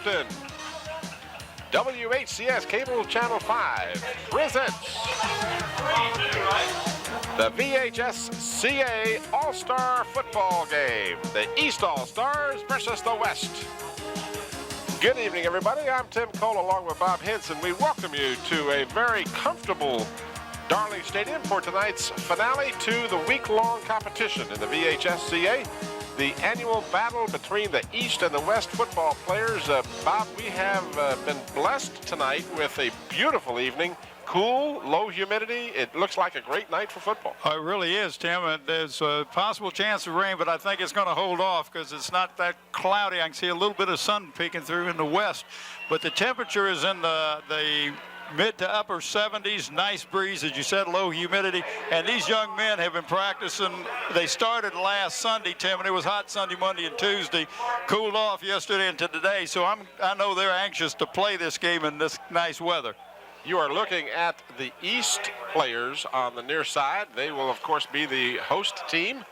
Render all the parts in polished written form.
Hampton. WHCS Cable Channel 5 presents the VHSCA All-Star Football Game. The East All-Stars versus the West. Good evening, everybody. I'm Tim Cole along with Bob Henson. We welcome you to a very comfortable Darling Stadium for tonight's finale to the week-long competition in the VHSCA. The annual battle between the East and the West football players. Bob, we have been blessed tonight with a beautiful evening. Cool, low humidity. It looks like a great night for football. Oh, it really is, Tim. There's a possible chance of rain, but I think it's going to hold off because it's not that cloudy. I can see a little bit of sun peeking through in the west, but the temperature is in the mid to upper 70s, nice breeze, as you said, low humidity, and these young men have been practicing. They started last Sunday, Tim, and it was hot Sunday, Monday, and Tuesday, cooled off yesterday into today, so I know they're anxious to play this game in this nice weather. You are looking at the East players on the near side. They will, of course, be the host team,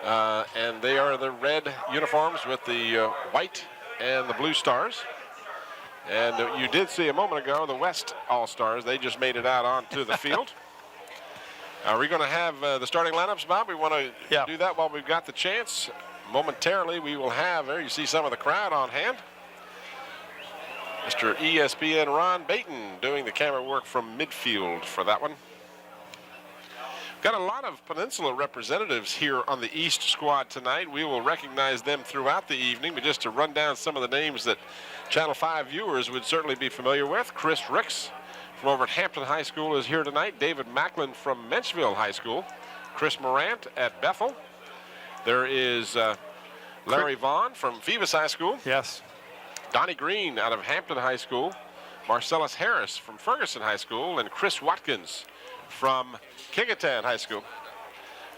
and they are the red uniforms with the white and the blue stars. And you did see a moment ago the West All-Stars. They just made it out onto the field. Are we going to have the starting lineups, Bob? We want to do that while we've got the chance. Momentarily, we will have, there you see some of the crowd on hand. Mr. ESPN Ron Baton doing the camera work from midfield for that one. Got a lot of Peninsula representatives here on the East squad tonight. We will recognize them throughout the evening, but just to run down some of the names that Channel 5 viewers would certainly be familiar with. Chris Ricks from over at Hampton High School is here tonight. David Macklin from Menchville High School. Chris Morant at Bethel. There is Larry Vaughn from Phoebus High School. Yes. Donnie Green out of Hampton High School. Marcellus Harris from Ferguson High School. And Chris Watkins from Kecoughtan High School.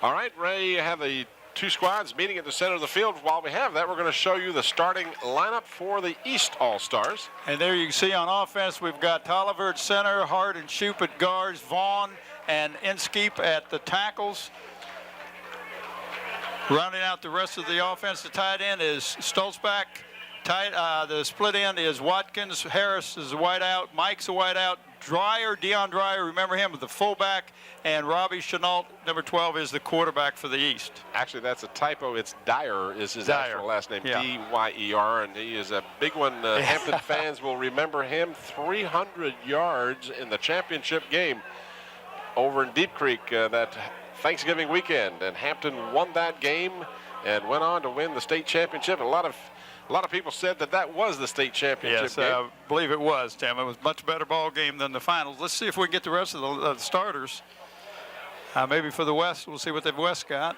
All right, Ray, you have the two squads meeting at the center of the field. While we have that, we're going to show you the starting lineup for the East All-Stars. And there you can see on offense, we've got Tolliver at center, Hart and Shoup at guards, Vaughn and Inskeep at the tackles. Rounding out the rest of the offense, the tight end is Stolzbach. The split end is Watkins. Harris is a wide out. Mike's a wide out. Dreyer, Deion Dreyer, remember him, the fullback, and Robbie Chenault, number 12, is the quarterback for the East. Actually, that's a typo. It's Dyer is his actual last name, D-Y-E-R, and he is a big one. Hampton fans will remember him. 300 yards in the championship game over in Deep Creek that Thanksgiving weekend, and Hampton won that game and went on to win the state championship. A lot of people said that was the state championship yes, game. I believe it was, Tim. It was a much better ball game than the finals. Let's see if we can get the rest of the starters. Maybe for the West, we'll see what the West got.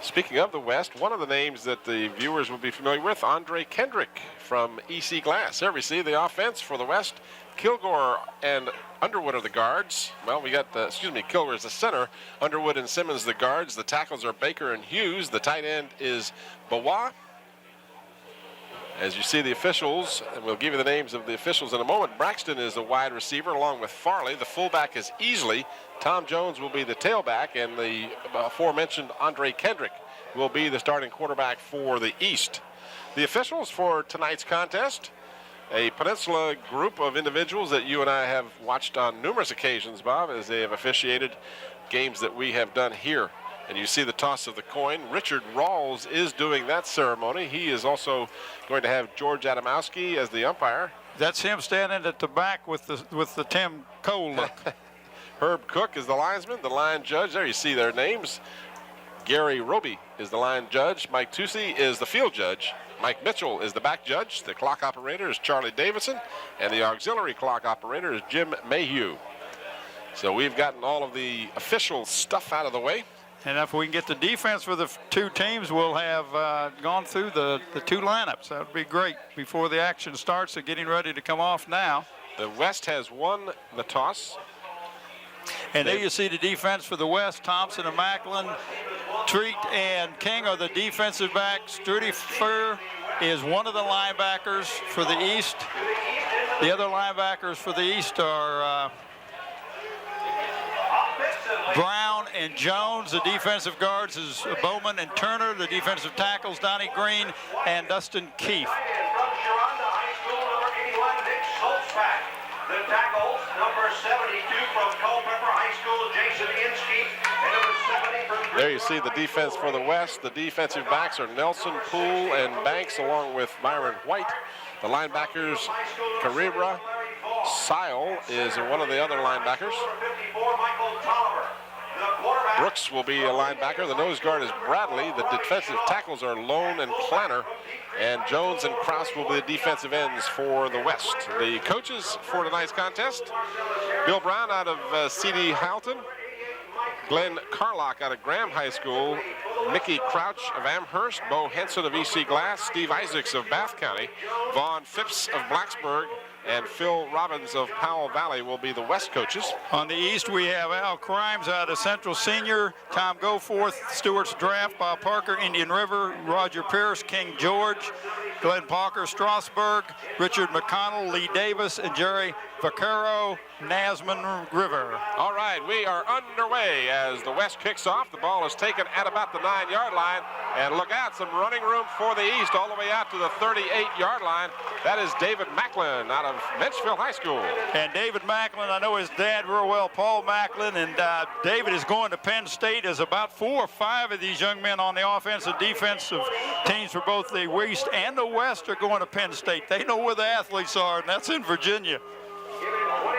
Speaking of the West, one of the names that the viewers will be familiar with, Andre Kendrick from EC Glass. There we see the offense for the West. Kilgore and Underwood are the guards. Well, we got, Kilgore is the center. Underwood and Simmons the guards. The tackles are Baker and Hughes. The tight end is Bawa. As you see the officials, and we'll give you the names of the officials in a moment. Braxton is the wide receiver along with Farley. The fullback is Easley. Tom Jones will be the tailback, and the aforementioned Andre Kendrick will be the starting quarterback for the East. The officials for tonight's contest, a Peninsula group of individuals that you and I have watched on numerous occasions, Bob, as they have officiated games that we have done here. And you see the toss of the coin. Richard Rawls is doing that ceremony. He is also going to have George Adamowski as the umpire. That's him standing at the back with the Tim Cole look. Herb Cook is the linesman, the line judge. There you see their names. Gary Roby is the line judge. Mike Tucci is the field judge. Mike Mitchell is the back judge. The clock operator is Charlie Davidson. And the auxiliary clock operator is Jim Mayhew. So we've gotten all of the official stuff out of the way. And if we can get the defense for the two teams, we'll have gone through the two lineups. That would be great before the action starts. They're getting ready to come off now. The West has won the toss. And there you see the defense for the West. Thompson and Macklin, Treat and King are the defensive backs. Strudy Furr is one of the linebackers for the East. The other linebackers for the East are Brown and Jones. The defensive guards is Bowman and Turner. The defensive tackles, Donnie Green and Dustin Keefe. The tackles, number 72 from Culpeper High School, Jason Inskeep, and number 70 from... There you see the defense for the West. The defensive backs are Nelson, Poole, and Banks, along with Myron White. The linebackers, Caribra, Sile is one of the other linebackers. Brooks will be a linebacker. The nose guard is Bradley. The defensive tackles are Lone and Klanner. And Jones and Kraus will be the defensive ends for the West. The coaches for tonight's contest, Bill Brown out of C.D. Halton, Glenn Carlock out of Graham High School, Mickey Crouch of Amherst, Bo Henson of EC Glass, Steve Isaacs of Bath County, Vaughn Phipps of Blacksburg, and Phil Robbins of Powell Valley will be the West coaches. On the East, we have Al Crimes out of Central Senior, Tom Goforth, Stewart's Draft, Bob Parker, Indian River, Roger Pierce, King George, Glenn Parker, Strasburg, Richard McConnell, Lee Davis, and Jerry Vaquero, Nasman River. All right, we are underway as the West kicks off. The ball is taken at about the 9-yard line. And look out, some running room for the East all the way out to the 38-yard line. That is David Macklin out of Menchville High School. And David Macklin, I know his dad real well, Paul Macklin, and David is going to Penn State. As about 4 or 5 of these young men on the offensive and defensive teams for both the East and the West are going to Penn State. They know where the athletes are, and that's in Virginia.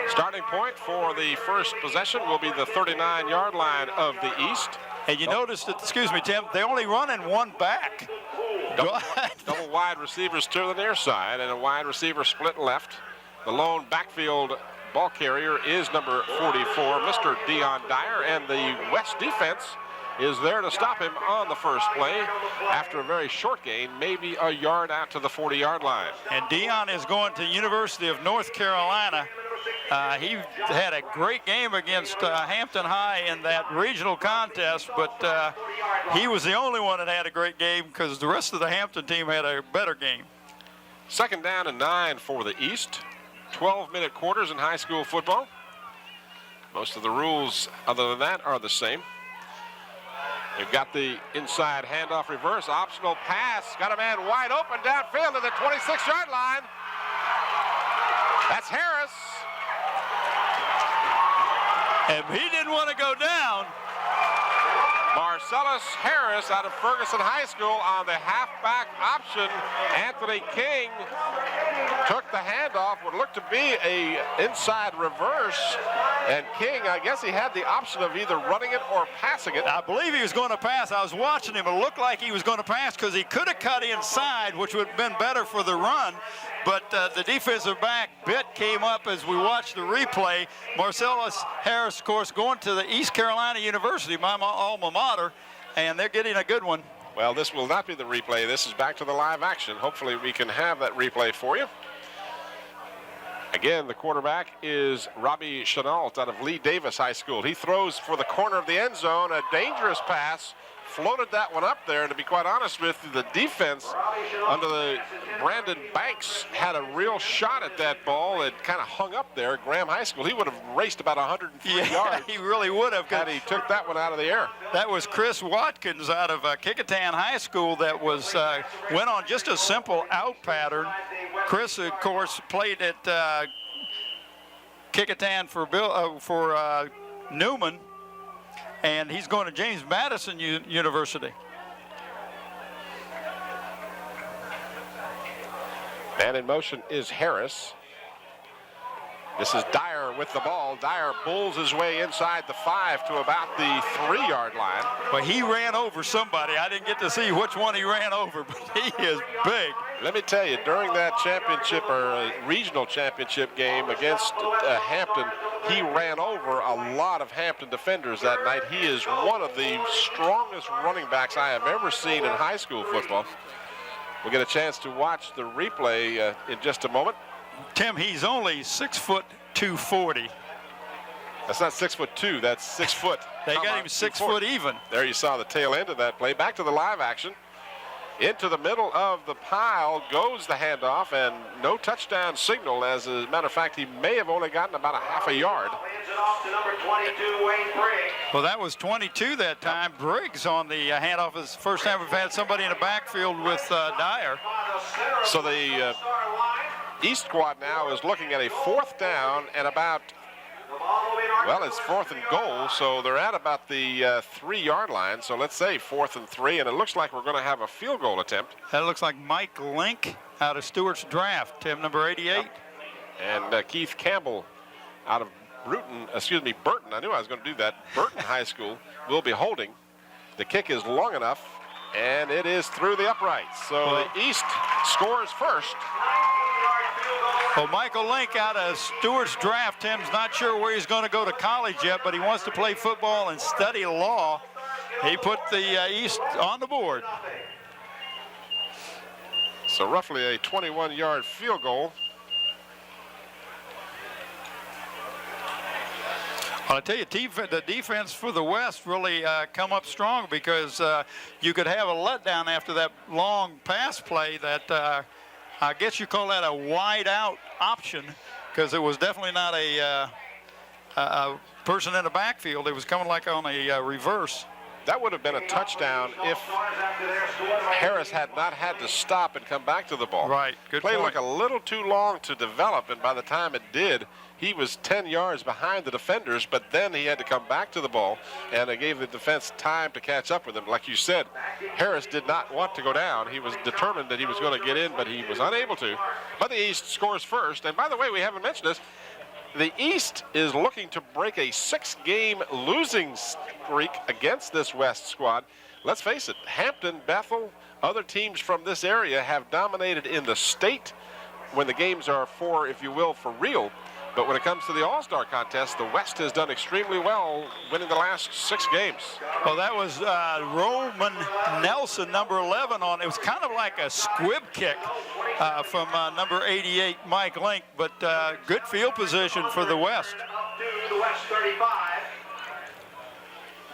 Starting point for the first possession will be the 39-yard line of the East. And you notice that, excuse me, Tim, they only run in one back. Double wide receivers to the near side and a wide receiver split left. The lone backfield ball carrier is number 44, Mr. Dion Dyer, and the West defense is there to stop him on the first play after a very short gain, maybe a yard out to the 40-yard line. And Dion is going to University of North Carolina. He had a great game against Hampton High in that regional contest, but he was the only one that had a great game because the rest of the Hampton team had a better game. Second down and 9 for the East. 12-minute quarters in high school football. Most of the rules other than that are the same. They've got the inside handoff reverse, optional pass. Got a man wide open downfield to the 26-yard line. That's Harris. And he didn't want to go down. Marcellus Harris out of Ferguson High School on the halfback option. Anthony King took the handoff, what looked to be a inside reverse. And King, I guess he had the option of either running it or passing it. I believe he was going to pass. I was watching him. It looked like he was going to pass because he could have cut inside, which would have been better for the run. But the defensive back bit came up as we watched the replay. Marcellus Harris, of course, going to the East Carolina University, my alma mater, and they're getting a good one. Well, this will not be the replay. This is back to the live action. Hopefully we can have that replay for you. Again, the quarterback is Robbie Chenault out of Lee Davis High School. He throws for the corner of the end zone, a dangerous pass. Floated that one up there, and to be quite honest with you, the defense under the Brandon Banks had a real shot at that ball. It kind of hung up there at Graham High School. He would have raced about 103 yards. He really would have. And he took that one out of the air. That was Chris Watkins out of Kecoughtan High School that was went on just a simple out pattern. Chris, of course, played at Kecoughtan for Newman. And he's going to James Madison University. Man in motion is Harris. This is Dyer with the ball. Dyer bulls his way inside the 5 to about the 3-yard line. But he ran over somebody. I didn't get to see which one he ran over, but he is big. Let me tell you, during that championship or regional championship game against Hampton, he ran over a lot of Hampton defenders that night. He is one of the strongest running backs I have ever seen in high school football. We'll get a chance to watch the replay in just a moment. Tim, he's only 6 foot 240. That's not 6'2", that's 6 foot. They got him 6 foot even. There you saw the tail end of that play. Back to the live action. Into the middle of the pile goes the handoff, and no touchdown signal. As a matter of fact, he may have only gotten about a half a yard. Well, that was 22 that time. Briggs on the handoff is the first time we've had somebody in the backfield with Dyer. So the East squad now is looking at a 4th down and about, well, it's 4th and goal, so they're at about the 3-yard line. So let's say 4th and 3, and it looks like we're going to have a field goal attempt. That looks like Mike Link out of Stewart's draft, Tim, number 88. And Keith Campbell out of Burton. I knew I was going to do that. Burton High School will be holding. The kick is long enough, and it is through the uprights. So the East scores first. Well, Michael Link out of Stewart's draft. Tim's not sure where he's going to go to college yet, but he wants to play football and study law. He put the East on the board. So roughly a 21-yard field goal. Well, I tell you, the defense for the West really come up strong, because you could have a letdown after that long pass play that I guess you call that a wide out option, because it was definitely not a person in the backfield. It was coming like on a reverse. That would have been a touchdown if Harris had not had to stop and come back to the ball. Right, good Play point. looked a little too long to develop, and by the time it did, he was 10 yards behind the defenders, but then he had to come back to the ball, and it gave the defense time to catch up with him. Like you said, Harris did not want to go down. He was determined that he was going to get in, but he was unable to. But the East scores first. And by the way, we haven't mentioned this. The East is looking to break a 6-game losing streak against this West squad. Let's face it, Hampton, Bethel, other teams from this area have dominated in the state when the games are for, if you will, for real. But when it comes to the All-Star contest, the West has done extremely well, winning the last 6 games. Well, that was Roman Nelson, number 11, on. It was kind of like a squib kick from number 88, Mike Link, but good field position for the West. To the West 35.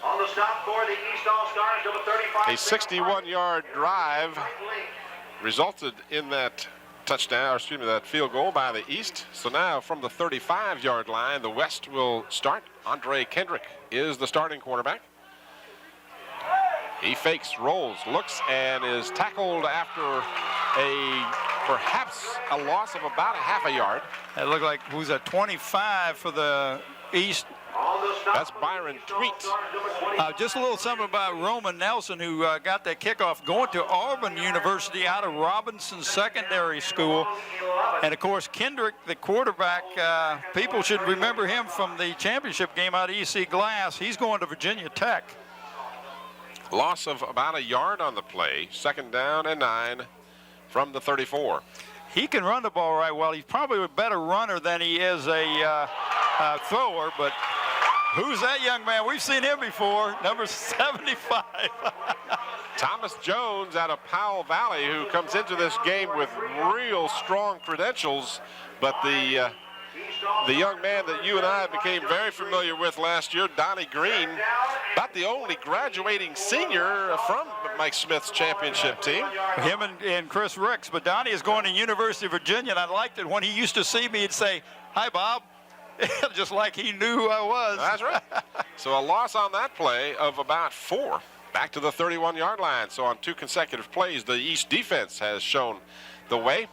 On the stop for the East All-Stars, number 35. A 61-yard drive resulted in that touchdown, or excuse me, that field goal by the East. So now from the 35-yard line, the West will start. Andre Kendrick is the starting quarterback. He fakes, rolls, looks, and is tackled after perhaps a loss of about a half a yard. It looked like it was a 25 for the East. That's Byron Tweet. Just a little something about Roman Nelson, who got that kickoff, going to Auburn University out of Robinson Secondary School. And, of course, Kendrick, the quarterback, people should remember him from the championship game out of EC Glass. He's going to Virginia Tech. Loss of about a yard on the play. 2nd down and 9 from the 34. He can run the ball right well. He's probably a better runner than he is a thrower, but who's that young man? We've seen him before, number 75. Thomas Jones out of Powell Valley, who comes into this game with real strong credentials, but the young man that you and I became very familiar with last year, Donnie Green, about the only graduating senior from Mike Smith's championship team. Him and Chris Ricks, but Donnie is going to University of Virginia, and I liked it when he used to see me, he'd say, "Hi, Bob," just like he knew who I was. That's right. So a loss on that play of about 4. Back to the 31-yard line. So on 2 consecutive plays, the East defense has shown the way.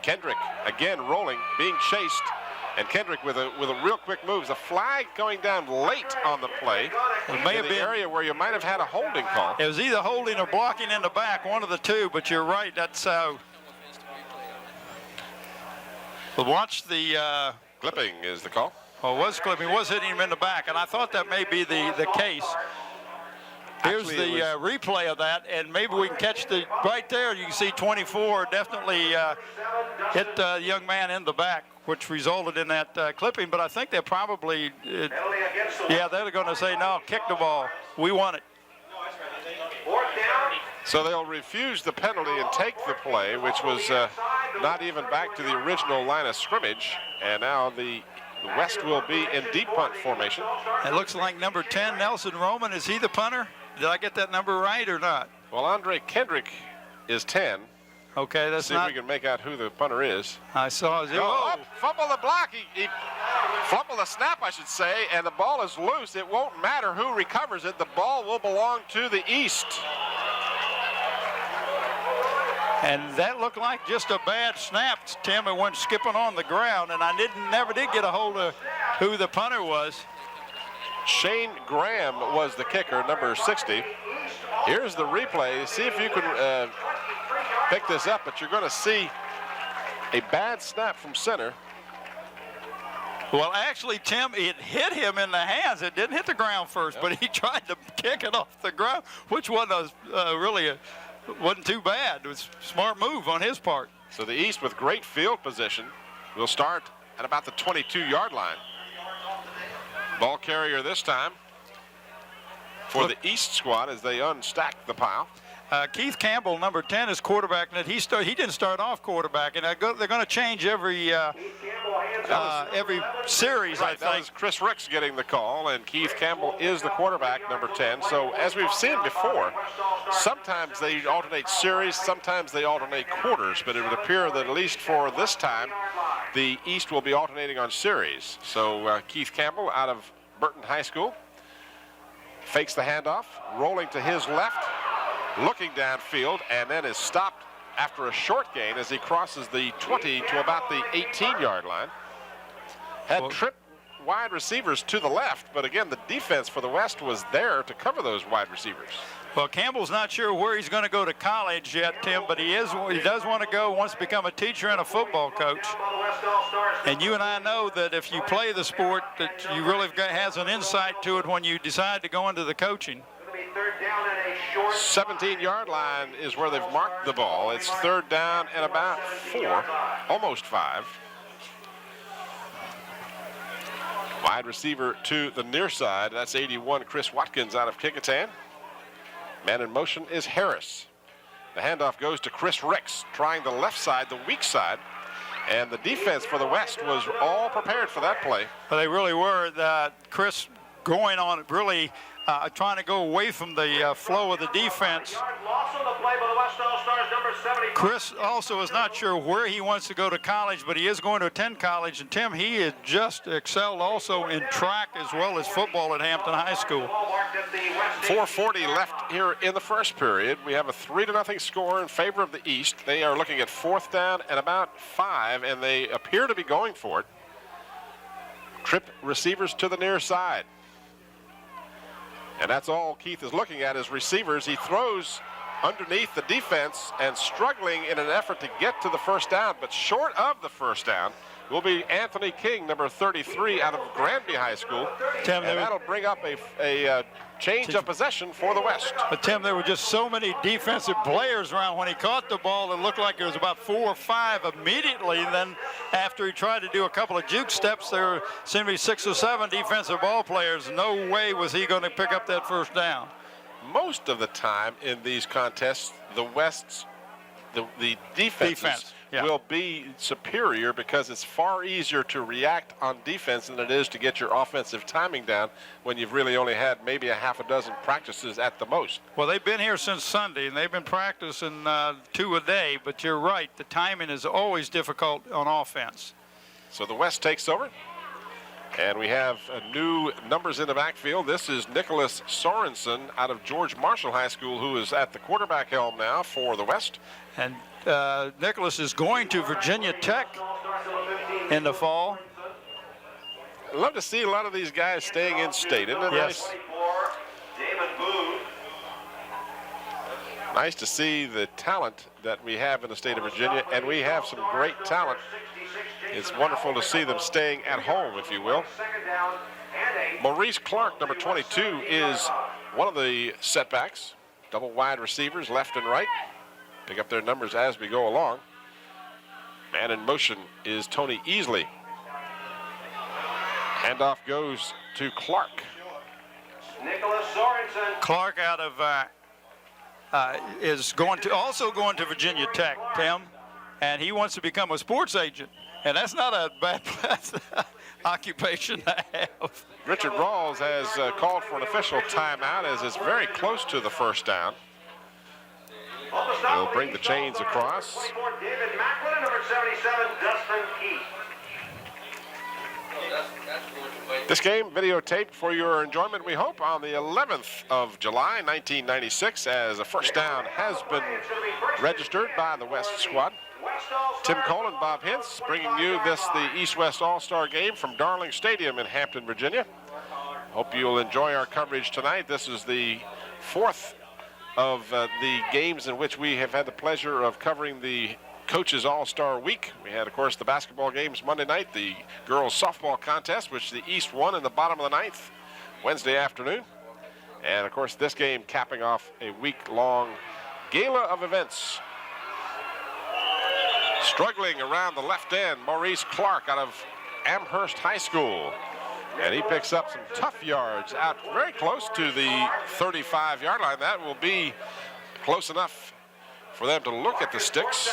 Kendrick again rolling, being chased. And Kendrick with a real quick move. A flag going down late on the play. It may have been the area where you might have had a holding call. It was either holding or blocking in the back, one of the two, but you're right. That's how. But watch the. Clipping is the call. Well, was clipping, was hitting him in the back, and I thought that may be the case. Here's Actually, the replay of that, and maybe we can catch the right there. You can see 24 definitely hit the young man in the back, which resulted in that clipping. But I think they're probably, they're going to say, no, kick the ball. We want it. So they'll refuse the penalty and take the play, which was not even back to the original line of scrimmage. And now the West will be in deep punt formation. It looks like number 10, Nelson Roman. Is he the punter? Did I get that number right or not? Well, Andre Kendrick is 10. Okay, that's See not. if we can make out who the punter is. I saw. Oh, fumble the block. He fumbled the snap, I should say, and the ball is loose. It won't matter who recovers it. The ball will belong to the East. And that looked like just a bad snap. Tim, it went skipping on the ground, and I never did get a hold of who the punter was. Shane Graham was the kicker, number 60. Here's the replay. See if you can pick this up, but you're going to see a bad snap from center. Well, actually, Tim, it hit him in the hands. It didn't hit the ground first, but he tried to kick it off the ground, which wasn't wasn't too bad. It was a smart move on his part. So the East, with great field position, will start at about the 22-yard line. Ball carrier this time for the East squad as they unstack the pile. Keith Campbell, number 10, is quarterback. And he didn't start off quarterback, and they're going to change every series, Right, I that think. was Chris Ricks getting the call, and Keith Campbell is the quarterback, number 10. So as we've seen before, sometimes they alternate series, sometimes they alternate quarters, but it would appear that at least for this time, the East will be alternating on series. So Keith Campbell out of Burton High School fakes the handoff, rolling to his left, looking downfield, and then is stopped after a short gain as he crosses the 20 to about the 18-yard line. Had tripped wide receivers to the left, but again, the defense for the West was there to cover those wide receivers. Well, Campbell's not sure where he's going to go to college yet, Tim, but he does want to go, wants to become a teacher and a football coach. And you and I know that if you play the sport, that you really has an insight to it when you decide to go into the coaching. 17-yard line is where they've marked the ball. It's third down and about 4, almost 5. Wide receiver to the near side. That's 81, Chris Watkins out of Kecoughtan. Man in motion is Harris. The handoff goes to Chris Ricks, trying the left side, the weak side. And the defense for the West was all prepared for that play. Well, they really were. Chris going on it, really trying to go away from the flow of the defense. Chris also is not sure where he wants to go to college, but he is going to attend college. And Tim, he had just excelled also in track as well as football at Hampton High School. 4:40 left here in the first period. We have a 3-0 score in favor of the East. They are looking at fourth down and about 5, and they appear to be going for it. Trip receivers to the near side. And that's all Keith is looking at is receivers. He throws underneath the defense and struggling in an effort to get to the first down, but short of the first down will be Anthony King, number 33 out of Granby High School. Tim, and that'll bring up a change of possession for the West. But Tim, there were just so many defensive players around. When he caught the ball, it looked like there was about 4 or 5 immediately. And then after he tried to do a couple of juke steps, there seemed to be 6 or 7 defensive ball players. No way was he going to pick up that first down. Most of the time in these contests, the West's the defenses will be superior because it's far easier to react on defense than it is to get your offensive timing down when you've really only had maybe a half a dozen practices at the most. Well, they've been here since Sunday, and they've been practicing 2 a day, but you're right, the timing is always difficult on offense. So the West takes over, and we have new numbers in the backfield. This is Nicholas Sorensen out of George Marshall High School, who is at the quarterback helm now for the West. And Nicholas is going to Virginia Tech in the fall. I'd love to see a lot of these guys staying in state. Isn't it nice? Nice to see the talent that we have in the state of Virginia, and we have some great talent. It's wonderful to see them staying at home, if you will. Maurice Clark, number 22, is one of the setbacks. Double wide receivers, left and right. Pick up their numbers as we go along. Man in motion is Tony Easley. Handoff goes to Clark. Nicholas Sorensen. Clark out of is also going to Virginia Tech, Tim, and he wants to become a sports agent, and that's not a bad occupation to have. Richard Rawls has called for an official timeout as it's very close to the first down. They'll bring the chains across. 24, David Macklin, and number 77, Dustin Keith. This game videotaped for your enjoyment, we hope, on the 11th of July, 1996, as a first down has been registered by the West squad. Tim Cole and Bob Hintz bringing you the East-West All-Star game from Darling Stadium in Hampton, Virginia. Hope you'll enjoy our coverage tonight. This is the fourth of the games in which we have had the pleasure of covering the Coaches All-Star Week. We had, of course, the basketball games Monday night, the girls softball contest, which the East won in the bottom of the ninth Wednesday afternoon. And, of course, this game capping off a week-long gala of events. Struggling around the left end, Maurice Clark out of Amherst High School. And he picks up some tough yards out very close to the 35-yard line. That will be close enough for them to look at the sticks.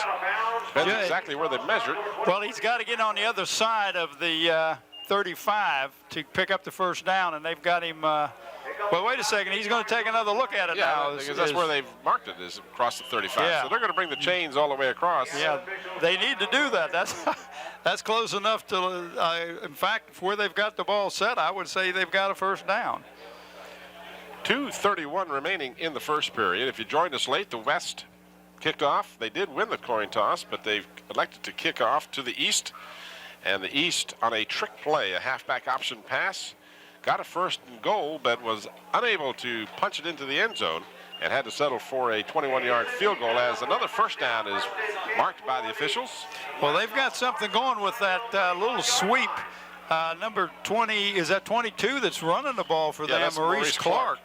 Depends exactly where they measure it. Well, he's got to get on the other side of the 35 to pick up the first down, and they've got him. Well, wait a second. He's going to take another look at it now. Because that's where they've marked it, is across the 35. Yeah. So they're going to bring the chains all the way across. Yeah, they need to do that. That's close enough to, in fact, where they've got the ball set, I would say they've got a first down. 2:31 remaining in the first period. If you joined us late, the West kicked off. They did win the coin toss, but they've elected to kick off to the East. And the East, on a trick play, a halfback option pass, got a first and goal, but was unable to punch it into the end zone and had to settle for a 21-yard field goal as another first down is marked by the officials. Well, they've got something going with that little sweep. Number 20, is that 22 that's running the ball for them? That's Maurice Clark.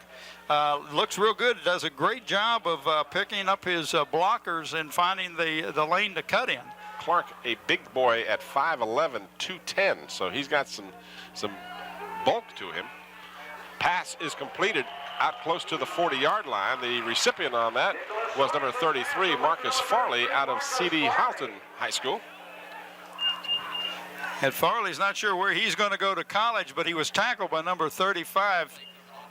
Looks real good. Does a great job of picking up his blockers and finding the lane to cut in. Clark, a big boy at 5'11", 210, so he's got some bulk to him. Pass is completed out close to the 40-yard line. The recipient on that was number 33, Marcus Farley, out of C.D. Halton High School. And Farley's not sure where he's going to go to college, but he was tackled by number 35.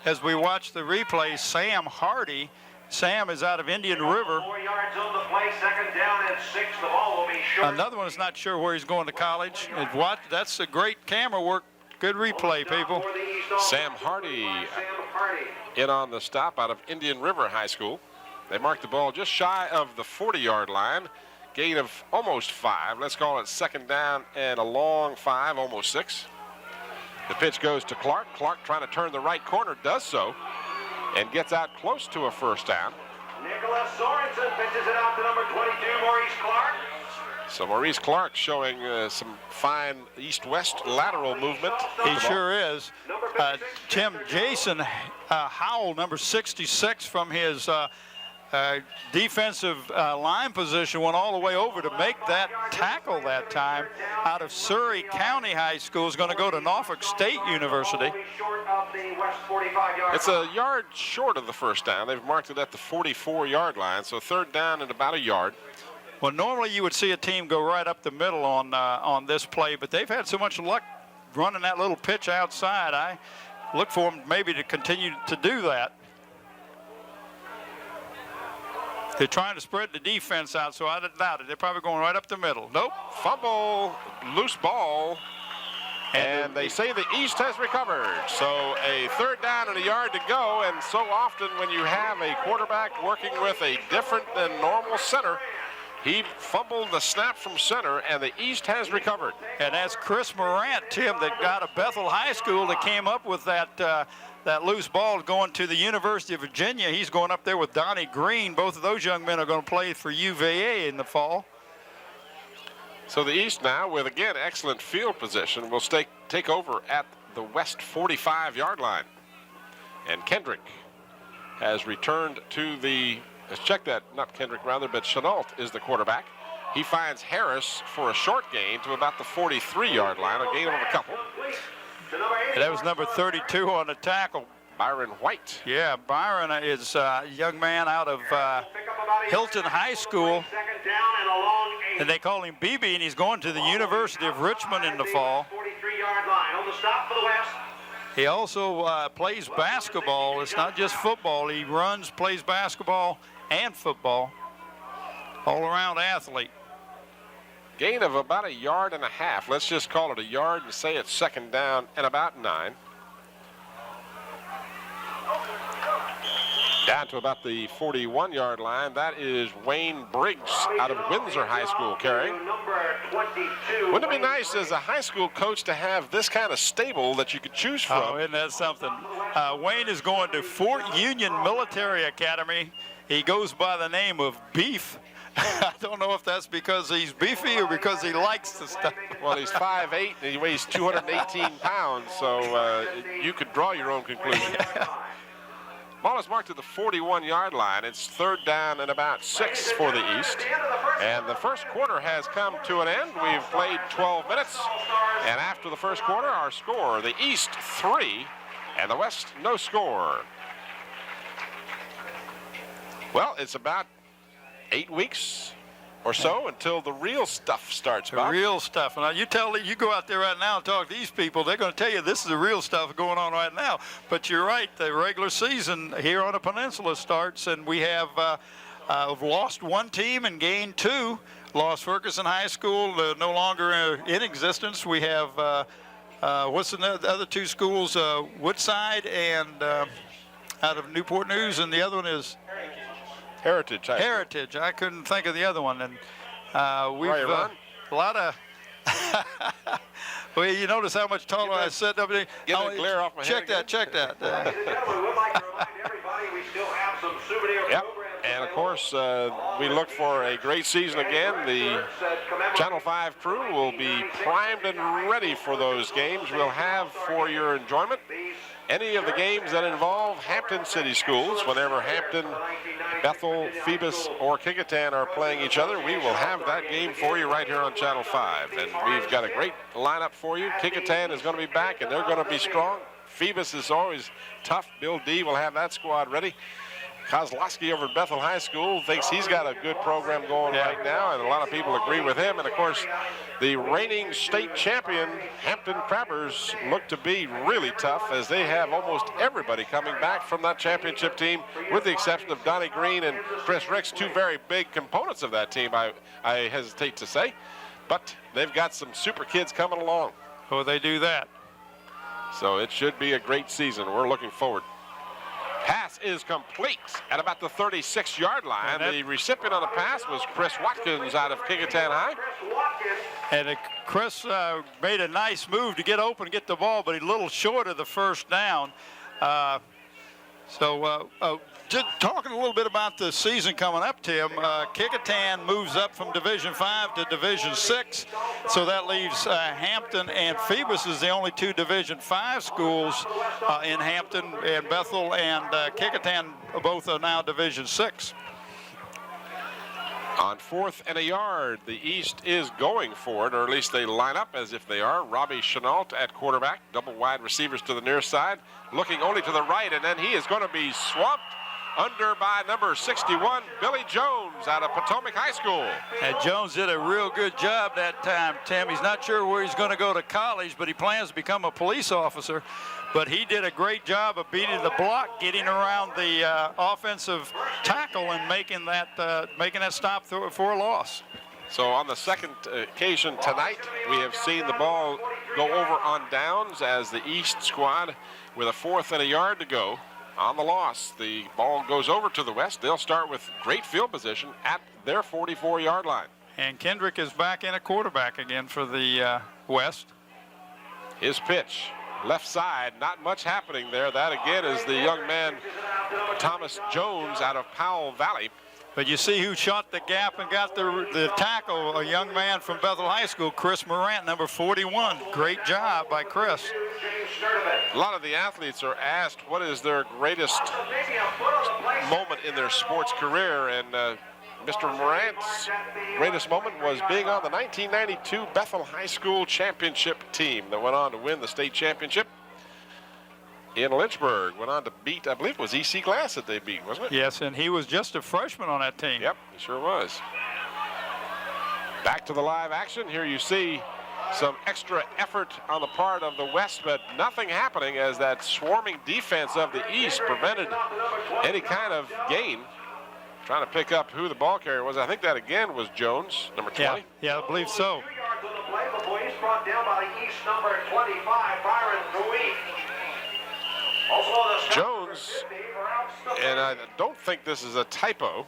As we watch the replay, Sam Hardy. Sam is out of Indian River. 4 yards on the play, second down and 6. The ball will be short. Another one is not sure where he's going to college. That's a great camera work. Good replay, people. Sam Hardy in on the stop out of Indian River High School. They marked the ball just shy of the 40-yard line. Gain of almost 5. Let's call it second down and a long 5, almost 6. The pitch goes to Clark. Clark trying to turn the right corner, does so, and gets out close to a first down. Nicholas Sorensen pitches it out to number 22, Maurice Clark. So Maurice Clark showing some fine east-west lateral movement. He sure is. Jason Howell, number 66, from his defensive line position, went all the way over to make that tackle that time. Out of Surrey County High School, is going to go to Norfolk State University. It's a yard short of the first down. They've marked it at the 44-yard line, so third down and about a yard. Well, normally you would see a team go right up the middle on this play, but they've had so much luck running that little pitch outside. I look for them maybe to continue to do that. They're trying to spread the defense out, so I doubt it. They're probably going right up the middle. Nope. Fumble, loose ball, and they say the East has recovered. So a third down and a yard to go, and so often when you have a quarterback working with a different than normal center, he fumbled the snap from center, and the East has recovered. And that's Chris Morant, Tim, that got a Bethel High School that came up with that loose ball going to the University of Virginia. He's going up there with Donnie Green. Both of those young men are going to play for UVA in the fall. So the East now, with, again, excellent field position, will take over at the West 45-yard line. And Kendrick has returned to the, let's check that, not Kendrick rather, but Chenault is the quarterback. He finds Harris for a short gain to about the 43-yard line, a gain of a couple. And that was number 32 on the tackle. Byron White. Yeah, Byron is a young man out of Hilton High School. And they call him BB, and he's going to the University of Richmond in the fall. 43-yard line on the stop for the West. He also plays basketball. It's not just football. He runs, plays basketball, and football. All-around athlete. Gain of about 1.5 yards. Let's just call it a yard and say it's second down and about 9. Down to about the 41-yard line. That is Wayne Briggs out of Windsor High School carrying. Wouldn't it be nice as a high school coach to have this kind of stable that you could choose from? Oh, isn't that something? Wayne is going to Fort Union Military Academy. He goes by the name of Beef. I don't know if that's because he's beefy or because he likes the stuff. Well, he's 5'8", and he weighs 218 pounds, so you could draw your own conclusion. Ball is marked to the 41-yard line. It's third down and about 6 for the East. And the first quarter has come to an end. We've played 12 minutes. And after the first quarter, our score, the East 3 and the West no score. Well, it's about 8 weeks or so until the real stuff starts. The real stuff. Now, you go out there right now and talk to these people, they're going to tell you this is the real stuff going on right now. But you're right, the regular season here on the peninsula starts, and we have lost one team and gained 2. Lost Ferguson High School, no longer in existence. We have, what's the other 2 schools? Woodside and out of Newport News, and the other one is Heritage. Heritage. I couldn't think of the other one, and we've a lot of. Well, you notice how much taller I sit up there. Get that glare off my check head that. Check that. Ladies and gentlemen, we'd like to remind everybody we still have some souvenir Yep. programs. And of course, we look for a great season again. The Channel 5 crew will be primed and ready for those games. We'll have for your enjoyment any of the games that involve Hampton City Schools. Whenever Hampton, Bethel, Phoebus, or Kecoughtan are playing each other, we will have that game for you right here on Channel 5. And we've got a great lineup for you. Kecoughtan is going to be back, and they're going to be strong. Phoebus is always tough. Bill D will have that squad ready. Kozlowski over at Bethel High School thinks he's got a good program going right now, and a lot of people agree with him. And, of course, the reigning state champion, Hampton Crabbers, look to be really tough as they have almost everybody coming back from that championship team, with the exception of Donnie Green and Chris Ricks, 2 very big components of that team, I hesitate to say. But they've got some super kids coming along. Oh, they do that. So it should be a great season. We're looking forward. Pass is complete at about the 36-yard line. The recipient on the pass was Chris Watkins out of Kecoughtan High. And Chris made a nice move to get open and get the ball, but he's a little short of the first down. Just talking a little bit about the season coming up, Tim. Kecoughtan moves up from Division 5 to Division 6, so that leaves Hampton and Phoebus as the only 2 Division 5 schools in Hampton, and Bethel and Kecoughtan both are now Division 6. On 4th and a yard, the East is going for it, or at least they line up as if they are. Robbie Chenault at quarterback, double wide receivers to the near side, looking only to the right, and then he is going to be swamped under by number 61, Billy Jones out of Potomac High School. And Jones did a real good job that time, Tim. He's not sure where he's going to go to college, but he plans to become a police officer. But he did a great job of beating the block, getting around the offensive tackle, and making that stop for a loss. So on the second occasion tonight, we have seen the ball go over on downs as the East squad, with a 4th and a yard to go, on the loss. The ball goes over to the West. They'll start with great field position at their 44-yard line. And Kendrick is back in a quarterback again for the West. His pitch, left side, not much happening there. That again is the young man, Thomas Jones out of Powell Valley. But you see who shot the gap and got the tackle, a young man from Bethel High School, Chris Morant, number 41. Great job by Chris. A lot of the athletes are asked what is their greatest moment in their sports career, and Mr. Morant's greatest moment was being on the 1992 Bethel High School championship team that went on to win the state championship in Lynchburg. Went on to beat, I believe it was EC Glass that they beat, wasn't it? Yes, and he was just a freshman on that team. Yep, he sure was. Back to the live action. Here you see some extra effort on the part of the West, but nothing happening as that swarming defense of the East prevented any kind of gain. Trying to pick up who the ball carrier was. I think that again was Jones, number 20. Yeah, I believe so. 2 yards on the play before he's brought down by the East number 25, Byron Ruiz. Also on the Jones, and I don't think this is a typo.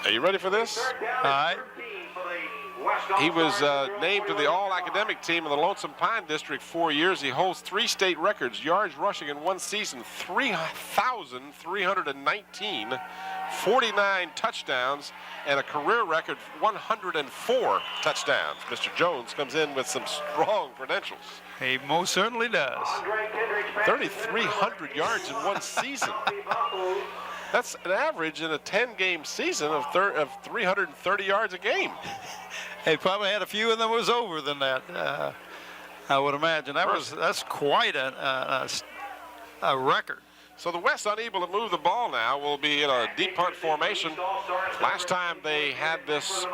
Are you ready for this? All right. He was named to the All-Academic team of the Lonesome Pine District 4 years. He holds 3 state records, yards rushing in one season, 3,319, 49 touchdowns, and a career record 104 touchdowns. Mr. Jones comes in with some strong credentials. He most certainly does. 3,300 yards in one season. That's an average in a 10-game season of 330 yards a game. He probably had a few of them was over than that. I would imagine that's quite a record. So the West, unable to move the ball now, will be in a deep punt formation. Last time they had this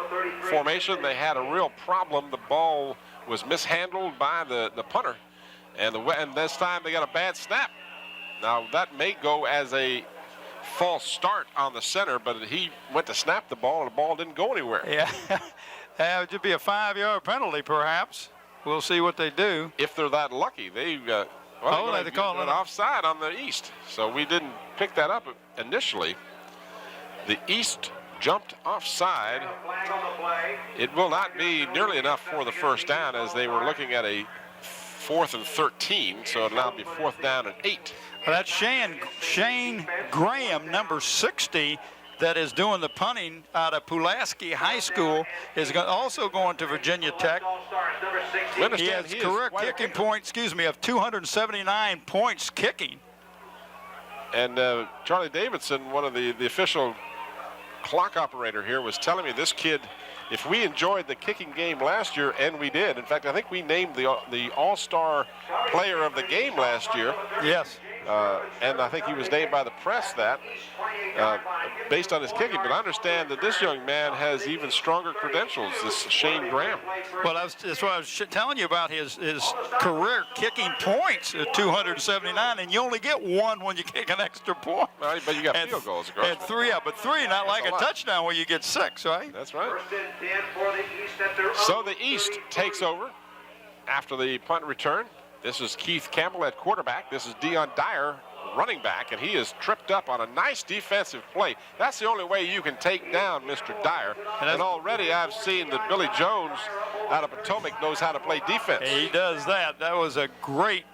formation, they had a real problem. The ball was mishandled by the punter, and this time they got a bad snap. Now that may go as a false start on the center, but he went to snap the ball and the ball didn't go anywhere. Yeah, it would be a 5-yard penalty perhaps. We'll see what they do. If they're that lucky, they they call it offside on the East. So we didn't pick that up initially. The East jumped offside. It will not be nearly enough for the first down, as they were looking at a 4th and 13, so it'll now be 4th down and 8. Well, that's Shane Graham, number 60, that is doing the punting out of Pulaski High School, is also going to Virginia Tech. He has career kicking points, of 279 points kicking. And Charlie Davidson, one of the official clock operator here, was telling me this kid, if we enjoyed the kicking game last year, and we did. In fact, I think we named the All-Star Player of the Game last year. Yes. And I think he was named by the press that based on his kicking. But I understand that this young man has even stronger credentials, this Shane Graham. Well, that's what I was telling you about his career kicking points at 279, and you only get one when you kick an extra point. Well, but you got field goals, of course. And three, but three, not like a touchdown where you get 6, right? That's right. So the East takes over after the punt return. This is Keith Campbell at quarterback. This is Dion Dyer, running back, and he is tripped up on a nice defensive play. That's the only way you can take down Mr. Dyer. And already I've seen that Billy Jones out of Potomac knows how to play defense. He does that. That was a great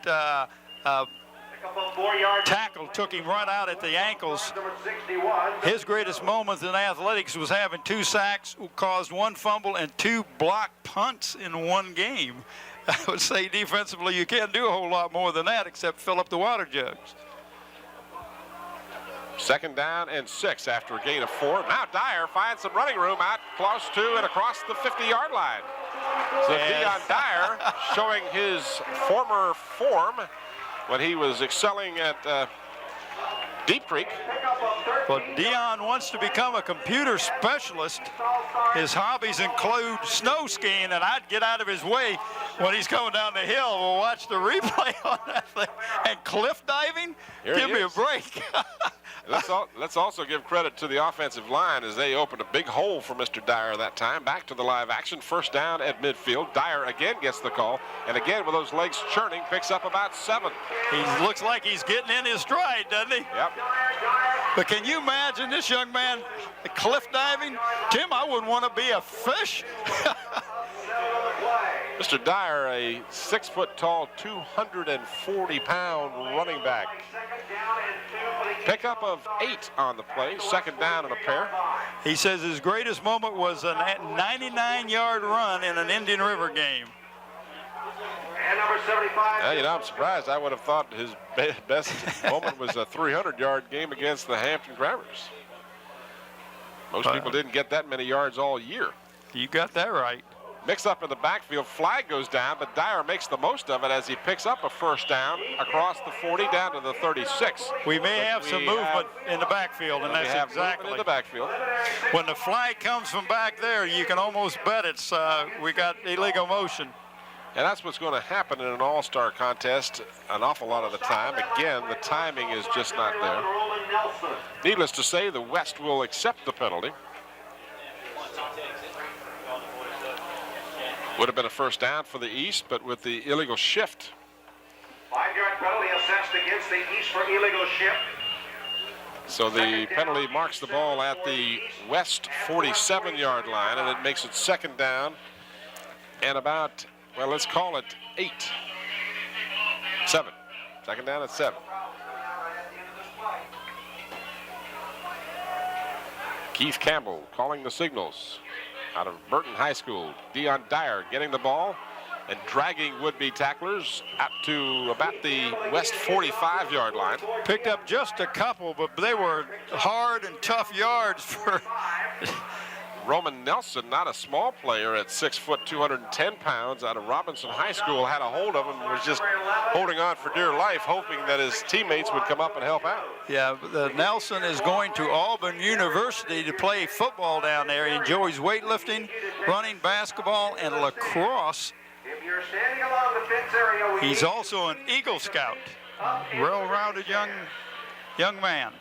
tackle, took him right out at the ankles. His greatest moments in athletics was having 2 sacks, caused 1 fumble, and 2 blocked punts in one game. I would say defensively you can't do a whole lot more than that except fill up the water jugs. 2nd down and 6 after a gain of 4. Now Dyer finds some running room out close to and across the 50-yard line. So Dion Dyer showing his former form when he was excelling at Deep Creek. Well, Dion wants to become a computer specialist. His hobbies include snow skiing, and I'd get out of his way when he's coming down the hill. We'll watch the replay on that thing. And cliff diving? Give me a break. Let's also give credit to the offensive line as they opened a big hole for Mr. Dyer that time. Back to the live action. 1st down at midfield. Dyer again gets the call. And again, with those legs churning, picks up about 7. He looks like he's getting in his stride, doesn't he? Yep. But can you imagine this young man cliff diving? Tim, I wouldn't want to be a fish. Mr. Dyer, a 6-foot-tall, 240-pound running back. Pickup of 8 on the play, 2nd down and a pair. He says his greatest moment was a 99-yard run in an Indian River game. And number 75. You know, I'm surprised. I would have thought his best moment was a 300-yard game against the Hampton Grabbers. Most people didn't get that many yards all year. You got that right. Mix up in the backfield, flag goes down, but Dyer makes the most of it as he picks up a 1st down across the 40 down to the 36. We may have some movement in the backfield, and that's exactly in the backfield. When the flag comes from back there, you can almost bet it's we got illegal motion. And that's what's going to happen in an all-star contest an awful lot of the time. Again, the timing is just not there. Roman Nelson. Needless to say, the West will accept the penalty. Would have been a first down for the East, but with the illegal shift. 5-yard penalty assessed against the East for illegal shift. So the penalty marks the ball at the West 47-yard line, and it makes it second down and about, well, let's call it 7. Second down at 7. Keith Campbell calling the signals out of Burton High School. Dion Dyer getting the ball and dragging would-be tacklers out to about the West 45-yard line. Picked up just a couple, but they were hard and tough yards for Roman Nelson, not a small player at 6 foot, 210 pounds, out of Robinson High School, had a hold of him and was just holding on for dear life, hoping that his teammates would come up and help out. Yeah, Nelson is going to Auburn University to play football down there. He enjoys weightlifting, running basketball, and lacrosse. If you're standing along the fence area, we He's also an Eagle Scout. Well-rounded young man.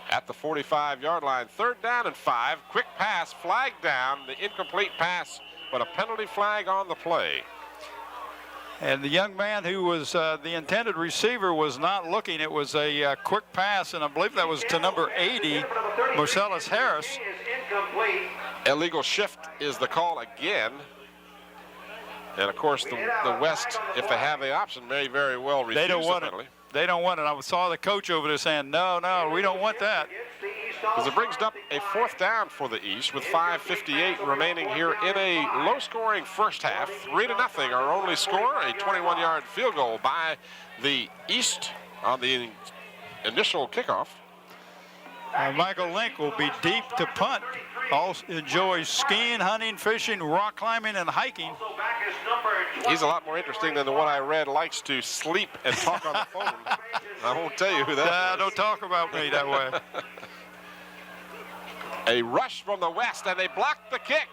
At the 45-yard line, third down and 5. Quick pass, flag down, the incomplete pass, but a penalty flag on the play. And the young man who was the intended receiver was not looking. It was a quick pass, and I believe that was to number 80, Marcellus Harris. is incomplete. Illegal shift is the call again. And of course, the West, if they have the option, may very well refuse They don't want the it. penalty. They don't want it. I saw the coach over there saying, no, we don't want that. Because it brings up a fourth down for the East with 5:58 remaining here in a low-scoring first half. 3-0, our only score, a 21-yard field goal by the East on the initial kickoff. Michael Link will be deep to punt. Also enjoys skiing, hunting, fishing, rock climbing, and hiking. He's a lot more interesting than the one I read likes to sleep and talk on the phone. I won't tell you who that is. Don't talk about me that way. A rush from the West, and they blocked the kick.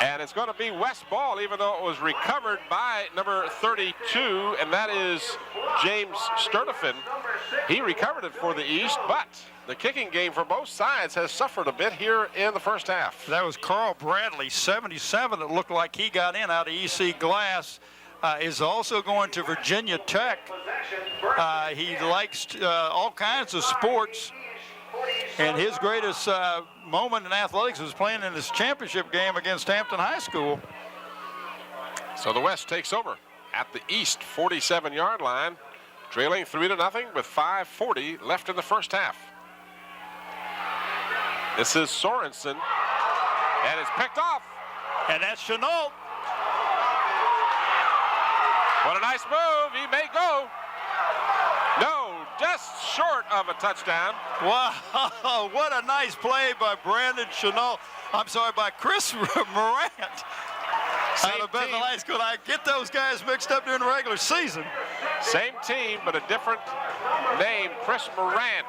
And it's going to be West ball, even though it was recovered by number 32, and that is James Sturdifin. He recovered it for the East, but the kicking game for both sides has suffered a bit here in the first half. That was Carl Bradley, 77. It looked like he got in out of EC Glass. Is also going to Virginia Tech. He likes all kinds of sports. And his greatest moment in athletics was playing in this championship game against Hampton High School. So the West takes over at the East 47-yard line, trailing 3-0 with 5:40 left in the first half. This is Sorensen, and it's picked off. And that's Chenault. What a nice move. He may go. No, just short of a touchdown. Wow, what a nice play by Brandon Chenault. I'm sorry, by Chris Morant. Out of Bethel High School. I get those guys mixed up during the regular season. Same team, but a different name, Chris Morant.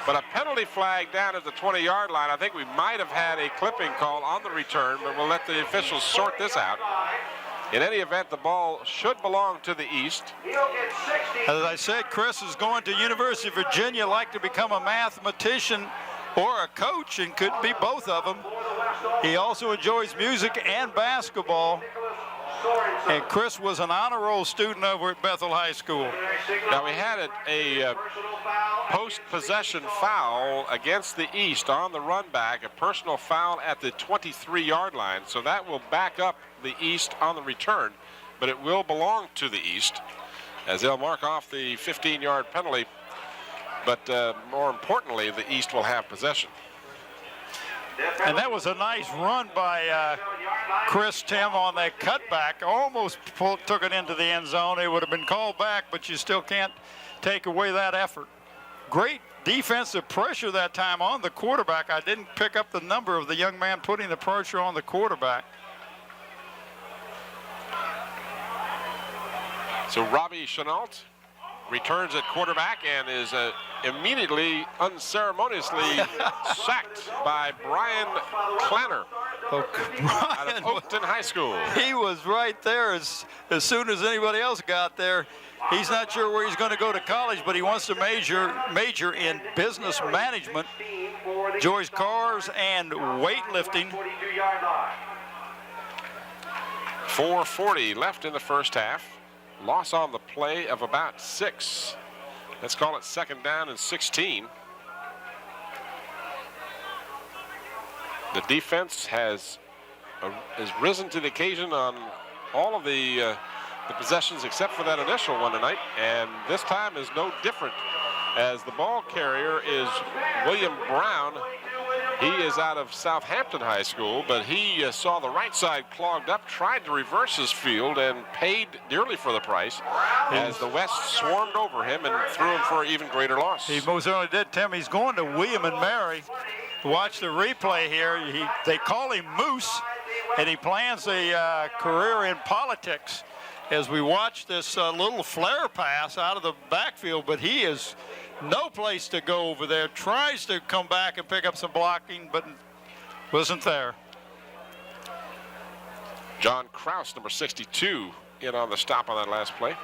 But a penalty flag down at the 20-yard line. I think we might have had a clipping call on the return, but we'll let the officials sort this out. In any event, the ball should belong to the East. As I said, Chris is going to University of Virginia, like to become a mathematician or a coach, and could be both of them. He also enjoys music and basketball. And Chris was an honor roll student over at Bethel High School. Now, we had a post-possession foul against the East on the run back, a personal foul at the 23-yard line. So that will back up the East on the return, but it will belong to the East as they'll mark off the 15-yard penalty. But more importantly, the East will have possession. And that was a nice run by Chris Tim on that cutback. Almost took it into the end zone. It would have been called back, but you still can't take away that effort. Great defensive pressure that time on the quarterback. I didn't pick up the number of the young man putting the pressure on the quarterback. So Robbie Chenault returns at quarterback and is immediately unceremoniously sacked by Brian Clanner. Oh, out of Brian, Oakton High School. he was right there as soon as anybody else got there. He's not sure where he's going to go to college, but he wants to major in business management, Joyce cars, and weightlifting. 42-yard line. 4:40 left in the first half. Loss on the play of about 6. Let's call it second down and 16. The defense has risen to the occasion on all of the possessions except for that initial one tonight, and this time is no different as the ball carrier is William Brown. He is out of Southampton High School, but he saw the right side clogged up, tried to reverse his field, and paid dearly for the price as the West swarmed over him and threw him for an even greater loss. He most certainly did, Tim. He's going to William and Mary. Watch the replay here. They call him Moose, and he plans a career in politics as we watch this little flare pass out of the backfield, but he is no place to go over there. Tries to come back and pick up some blocking, but wasn't there. John Kraus, number 62, in on the stop on that last play.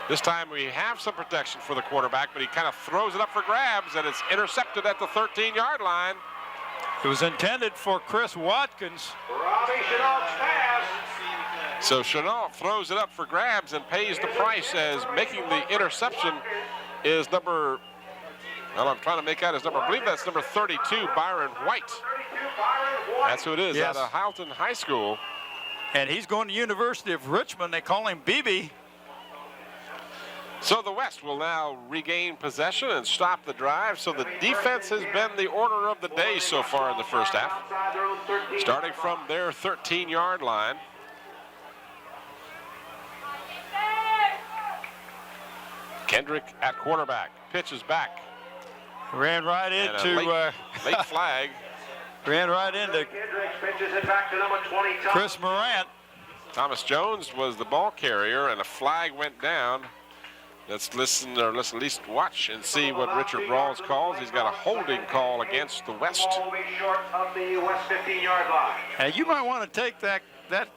This time we have some protection for the quarterback, but he kind of throws it up for grabs, and it's intercepted at the 13-yard line. It was intended for Chris Watkins. Robbie Chenault's pass. So Chenault throws it up for grabs and pays the price as making the interception is number, well, I'm trying to make out his number. I believe that's number 32, Byron White. 32, Byron White. That's who it is, Yes. out of Houghton High School. And he's going to University of Richmond. They call him BB. So the West will now regain possession and stop the drive. So the defense has been the order of the day so far in the first half. Outside their own 13. Starting from their 13-yard line. Kendrick at quarterback. Pitch is back. Ran right And a into late flag. ran right into Kendricks pitches it back to number 20, Chris Morant. Thomas Jones was the ball carrier, and a flag went down. Let's listen, or let's at least watch and see what Richard Rawls calls. He's got a holding call against the West. Ball will be short of the West 15-yard line. And you might want to take that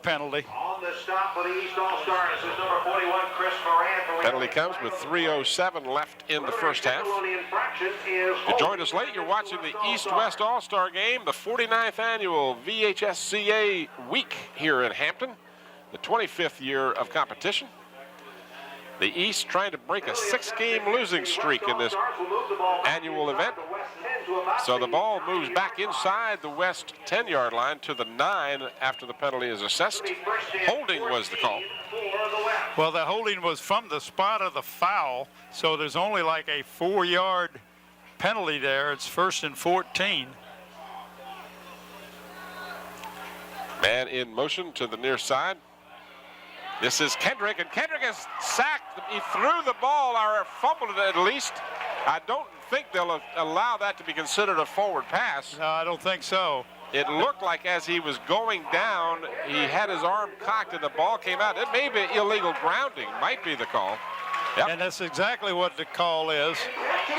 penalty. On the stop for the East All-Star, this is number 41, Chris Moran. Penalty comes with 3:07 left in the first half. If you joined us late, you're watching the East-West All-Star game, the 49th annual VHSCA week here in Hampton, the 25th year of competition. The East trying to break a 6-game losing streak in this annual event. So the ball moves back inside the West 10-yard line to the 9 after the penalty is assessed. Holding was the call. Well, the holding was from the spot of the foul, so there's only like a 4-yard penalty there. It's 1st and 14. Man in motion to the near side. This is Kendrick, and Kendrick is sacked. He threw the ball, or fumbled it at least. I don't think they'll allow that to be considered a forward pass. No, I don't think so. It looked like as he was going down, he had his arm cocked and the ball came out. It may be illegal grounding, might be the call. Yep. And that's exactly what the call is.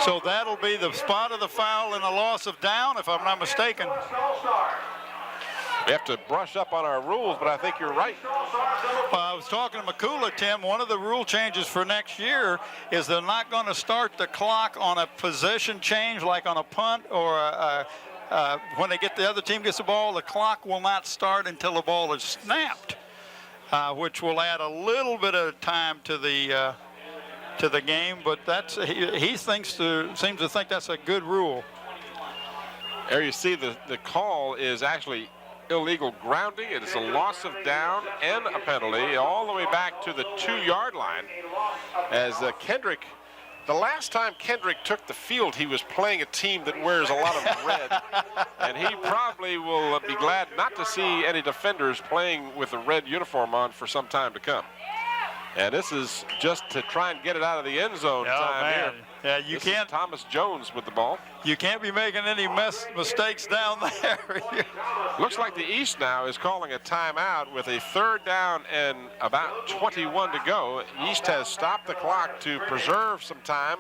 So that'll be the spot of the foul and a loss of down, if I'm not mistaken. We have to brush up on our rules, but I think you're right. I was talking to McCullough, Tim. One of the rule changes for next year is they're not going to start the clock on a possession change, like on a punt or when they get the other team gets the ball. The clock will not start until the ball is snapped, which will add a little bit of time to the game. But that's he seems to think that's a good rule. There you see the call is actually illegal grounding. It is a loss of down and a penalty all the way back to the 2-yard line. As Kendrick, the last time Kendrick took the field, he was playing a team that wears a lot of red. And he probably will be glad not to see any defenders playing with a red uniform on for some time to come. And this is just to try and get it out of the end zone time here. Yeah, you This can't. is Thomas Jones with the ball. You can't be making any mistakes down there. Looks like the East now is calling a timeout with a 3rd down and about 21 to go. East has stopped the clock to preserve some time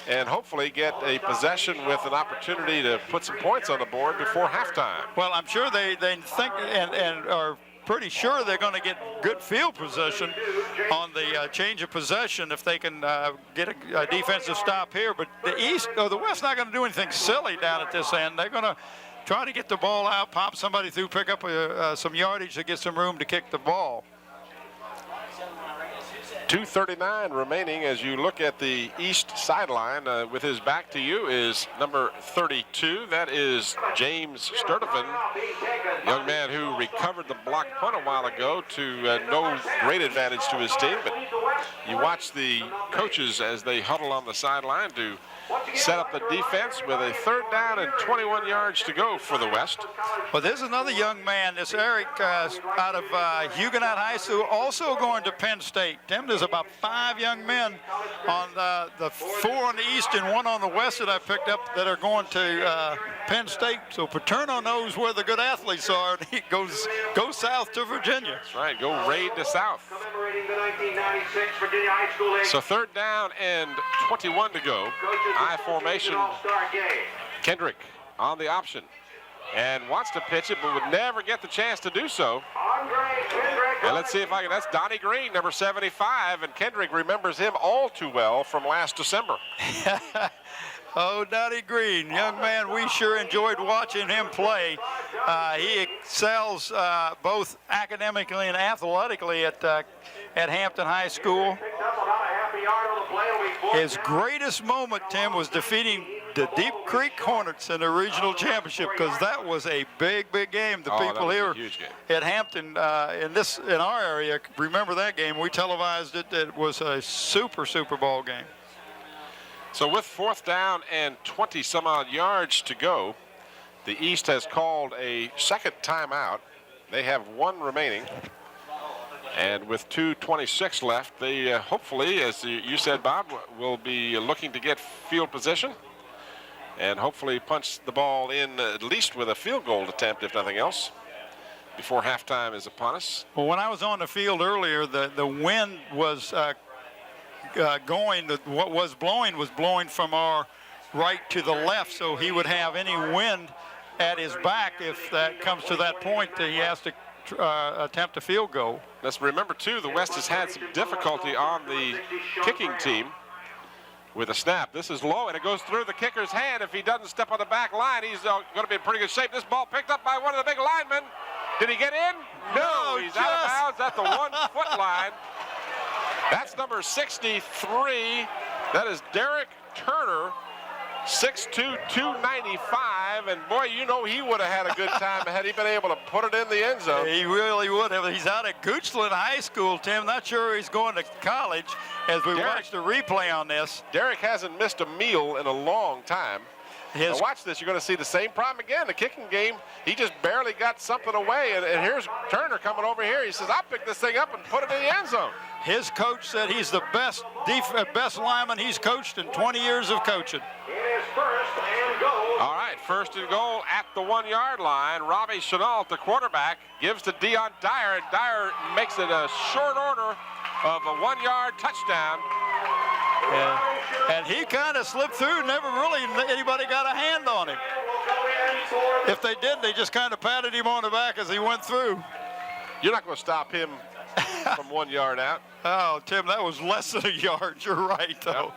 and hopefully get a possession with an opportunity to put some points on the board before halftime. Well, I'm sure they think and are pretty sure they're going to get good field position on the change of possession if they can get a defensive stop here. But the West's not going to do anything silly down at this end. They're going to try to get the ball out, pop somebody through, pick up some yardage to get some room to kick the ball. 2:39 remaining as you look at the east sideline. With his back to you is number 32. That is James Sturdivant, young man who recovered the blocked punt a while ago to no great advantage to his team. But you watch the coaches as they huddle on the sideline to set up the defense with a 3rd down and 21 yards to go for the West. Well, there's another young man, this Eric out of Huguenot High School, also going to Penn State. Tim, there's about 5 young men on the 4 on the east and 1 on the west that I picked up that are going to Penn State. So Paterno knows where the good athletes are, and he goes south to Virginia. That's right, go raid the south. So 3rd down and 21 to go. I formation. Kendrick on the option and wants to pitch it, but would never get the chance to do so. And let's see if I can. That's Donnie Green, number 75, and Kendrick remembers him all too well from last December. Oh, Donnie Green, young man, we sure enjoyed watching him play. He excels both academically and athletically at Hampton High School. His greatest moment, Tim, was defeating the Deep Creek Hornets in the regional championship, because that was a big game. The people here at Hampton in our area remember that game. We televised it. It was a Super Bowl game. So with 4th down and 20 some odd yards to go, the East has called a 2nd timeout. They have 1 remaining. And with 2:26 left, they hopefully, as you said, Bob, will be looking to get field position and hopefully punch the ball in at least with a field goal attempt, if nothing else, before halftime is upon us. Well, when I was on the field earlier, the wind was what was blowing from our right to the left, so he would have any wind at his back if that comes to that point that he has to attempt a field goal. Let's remember, too, the West has had some difficulty on the kicking team with a snap. This is low, and it goes through the kicker's hand. If he doesn't step on the back line, he's going to be in pretty good shape. This ball picked up by one of the big linemen. Did he get in? No, he's out of bounds at the 1-foot line. That's number 63. That is Derek Turner, 6'2", 295, and boy, you know he would have had a good time had he been able to put it in the end zone. He really would have. He's out at Goochland High School, Tim. Not sure he's going to college as we watch the replay on this. Derek hasn't missed a meal in a long time. Now watch this. You're going to see the same problem again. The kicking game, he just barely got something away, and here's Turner coming over here. He says, I'll pick this thing up and put it in the end zone. His coach said he's the best lineman he's coached in 20 years of coaching. It is 1st and goal. All right, 1st and goal at the 1-yard line. Robbie Chenault, the quarterback, gives to Dion Dyer, and Dyer makes it a short order of a 1-yard touchdown. And he kind of slipped through. Never really anybody got a hand on him. If they did, they just kind of patted him on the back as he went through. You're not going to stop him from 1 yard out. Oh, Tim, that was less than a yard. You're right, though. Yep.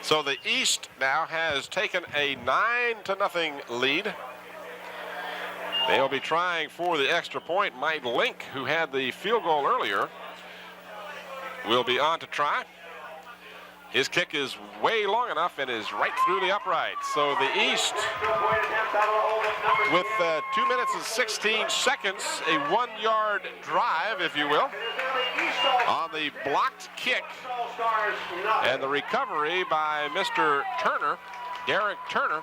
So the East now has taken a 9-0 lead. They'll be trying for the extra point. Mike Link, who had the field goal earlier, will be on to try. His kick is way long enough and is right through the upright. So the East, with 2 minutes and 16 seconds, a 1-yard drive, if you will, on the blocked kick. And the recovery by Mr. Turner, Derek Turner,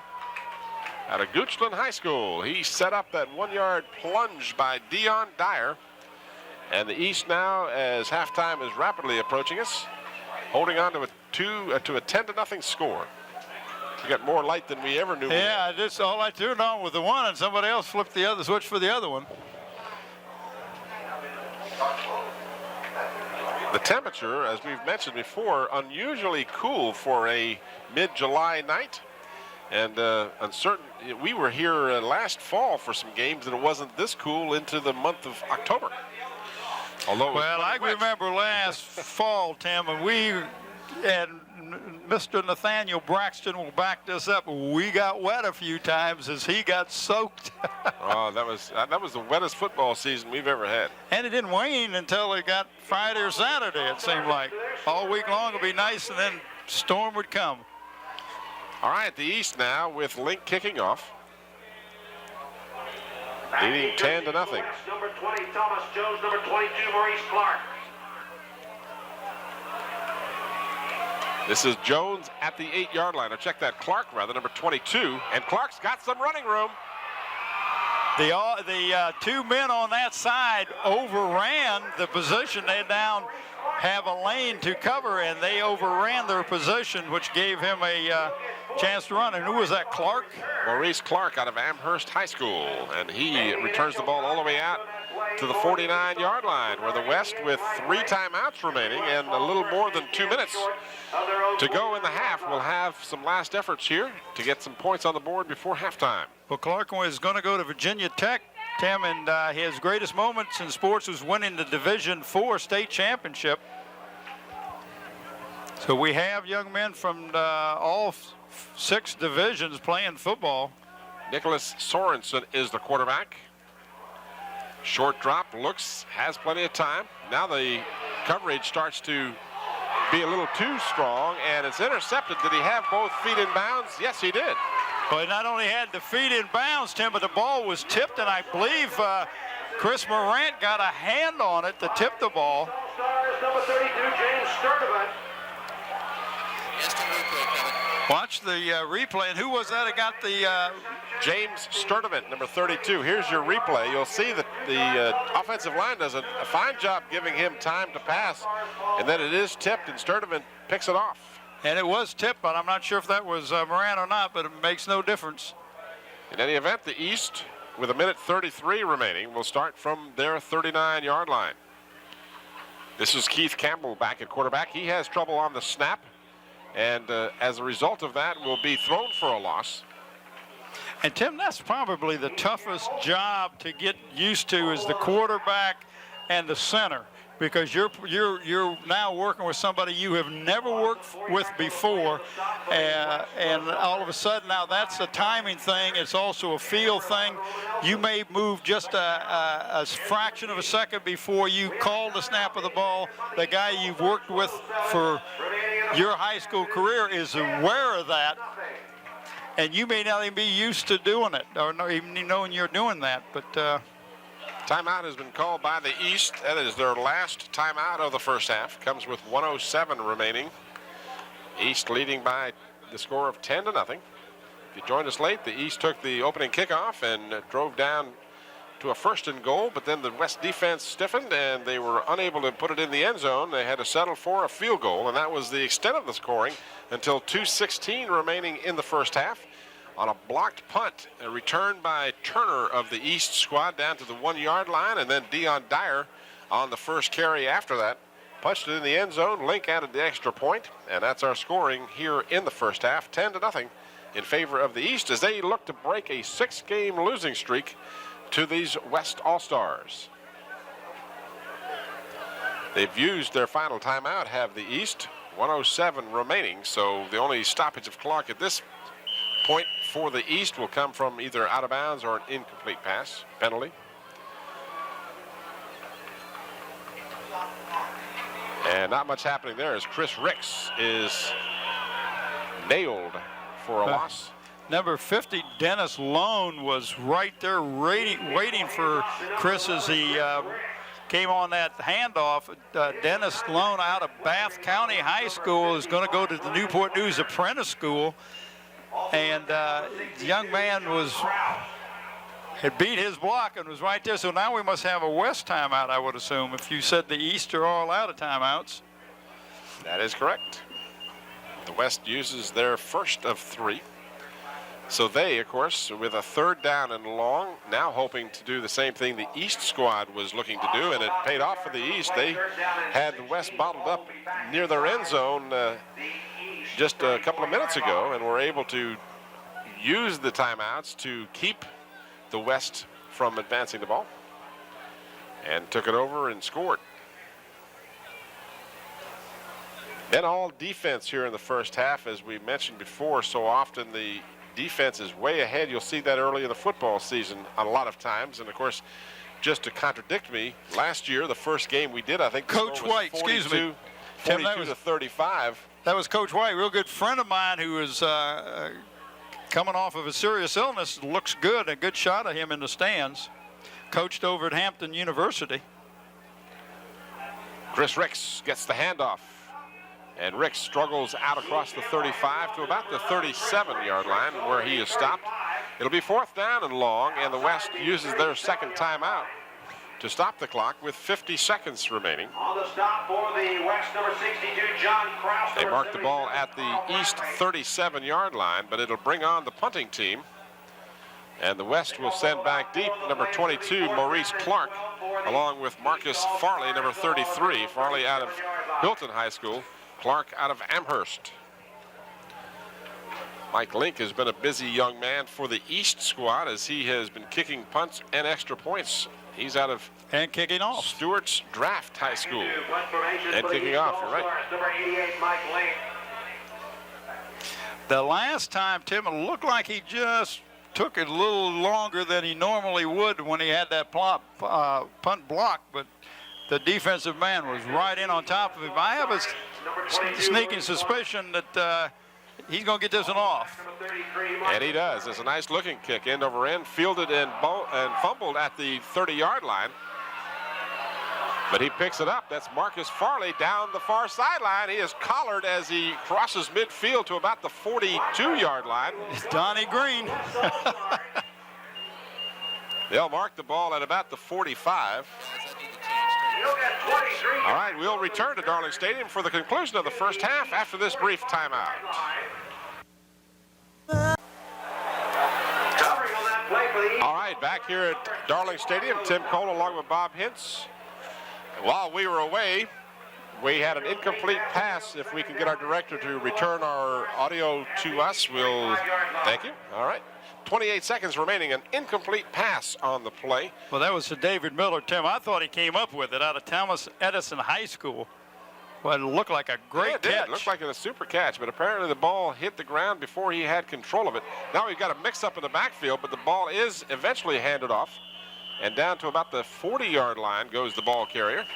out of Goochland High School. He set up that 1-yard plunge by Dion Dyer. And the East now, as halftime is rapidly approaching us, holding on to a 10-0 score. We got more light than we ever knew. Yeah, just all I turned on was the one, and somebody else flipped the other switch for the other one. The temperature, as we've mentioned before, unusually cool for a mid-July night. And uncertain. We were here last fall for some games, and it wasn't this cool into the month of October. Although, well, I remember last fall, Tim, and Mr. Nathaniel Braxton will back this up. We got wet a few times as he got soaked. Oh, that was the wettest football season we've ever had. And it didn't wane until it got Friday or Saturday, it seemed like. All week long it'd be nice, and then storm would come. All right, the East now with Link kicking off. Leading 10-0. Number 20, Thomas Jones. Number 22, Maurice Clark. This is Jones at the 8-yard line. Or check that, Clark rather, number 22. And Clark's got some running room. The two men on that side overran the position. They now have a lane to cover, and they overran their position, which gave him a chance to run. And who was that, Clark? Maurice Clark out of Amherst High School. And he returns the ball all the way out to the 49-yard line, where the West, with 3 timeouts remaining and a little more than 2 minutes to go in the half, will have some last efforts here to get some points on the board before halftime. Well, Clark was going to go to Virginia Tech, Tim, and his greatest moments in sports was winning the Division IV state championship. So we have young men from all 6 divisions playing football. Nicholas Sorensen is the quarterback. Short drop, looks, has plenty of time. Now the coverage starts to be a little too strong, and it's intercepted. Did he have both feet in bounds? Yes, he did. Well, he not only had the feet in bounds, Tim, but the ball was tipped, and I believe Chris Morant got a hand on it to tip the ball. Number 32, James Sturdivant. Watch the replay, and who was that that got the... James Sturdivant, number 32. Here's your replay. You'll see that the offensive line does a fine job giving him time to pass, and then it is tipped, and Sturdivant picks it off. And it was tipped, but I'm not sure if that was Moran or not, but it makes no difference. In any event, the East, with 1:33 remaining, will start from their 39-yard line. This is Keith Campbell back at quarterback. He has trouble on the snap, and as a result of that, will be thrown for a loss. And Tim, that's probably the toughest job to get used to, is the quarterback and the center, because you're now working with somebody you have never worked with before, and all of a sudden now that's a timing thing. It's also a feel thing. You may move just a fraction of a second before you call the snap of the ball. The guy you've worked with for your high school career is aware of that. And you may not even be used to doing it, or not even knowing you're doing that. But timeout has been called by the East. That is their last timeout of the first half. Comes with 1:07 remaining. East leading by the score of 10-0. If you joined us late, the East took the opening kickoff and drove down to a 1st and goal, but then the West defense stiffened and they were unable to put it in the end zone. They had to settle for a field goal, and that was the extent of the scoring until 2:16 remaining in the first half. On a blocked punt, a return by Turner of the East squad down to the 1-yard line, and then Dion Dyer on the first carry after that punched it in the end zone. Link added the extra point, and that's our scoring here in the first half, 10-0 in favor of the East as they look to break a 6-game losing streak to these West All-Stars. They've used their final timeout, have the East, 1:07 remaining, so the only stoppage of clock at this point for the East will come from either out of bounds or an incomplete pass penalty. And not much happening there as Chris Ricks is nailed for a loss. Number 50, Dennis Lone, was right there waiting for Chris as he came on that handoff. Dennis Lone out of Bath County High School is going to go to the Newport News Apprentice School. And the young man had beat his block and was right there. So now we must have a West timeout, I would assume, if you said the East are all out of timeouts. That is correct. The West uses their first of 3. So they, of course, with a 3rd down and long, now hoping to do the same thing the East squad was looking to do, and it paid off for the East. They had the West bottled up near their end zone just a couple of minutes ago, and were able to use the timeouts to keep the West from advancing the ball, and took it over and scored. Then all defense here in the first half, as we mentioned before. So often the defense is way ahead. You'll see that early in the football season a lot of times. And of course, just to contradict me, last year, the first game we did, I think the Coach score was White, 42, excuse me. 42 Tim, to 35. That was Coach White, real good friend of mine who is coming off of a serious illness. Looks good, a good shot of him in the stands. Coached over at Hampton University. Chris Ricks gets the handoff. And Ricks struggles out across the 35 to about the 37-yard line where he is stopped. It'll be 4th down and long, and the West uses their 2nd timeout to stop the clock with 50 seconds remaining. On the stop for the West, number 62, John Kraus. They mark the ball at the East 37-yard line, but it'll bring on the punting team. And the West will send back deep number 22, Maurice Clark, along with Marcus Farley, number 33. Farley out of Hilton High School. Clark out of Amherst. Mike Link has been a busy young man for the East squad as he has been kicking punts and extra points. He's out of and kicking off. Stewart's Draft High School. And kicking off, you're right. Number 88, Mike Link. The last time, Tim, it looked like he just took it a little longer than he normally would when he had that punt block, but the defensive man was right in on top of him. I have a sneaking suspicion that he's going to get this one off. And he does. It's a nice looking kick, end over end, fielded and fumbled at the 30-yard line. But he picks it up. That's Marcus Farley down the far sideline. He is collared as he crosses midfield to about the 42-yard line. Donnie Green. They'll mark the ball at about the 45. All right, we'll return to Darling Stadium for the conclusion of the first half after this brief timeout. All right, back here at Darling Stadium, Tim Cole along with Bob Hintz. While we were away, we had an incomplete pass. If we can get our director to return our audio to us, we'll thank you. All right. 28 seconds remaining, an incomplete pass on the play. Well, that was to David Miller, Tim. I thought he came up with it out of Thomas Edison High School. Well, it looked like a great catch. It looked like a super catch, but apparently the ball hit the ground before he had control of it. Now we've got a mix-up in the backfield, but the ball is eventually handed off. And down to about the 40-yard line goes the ball carrier.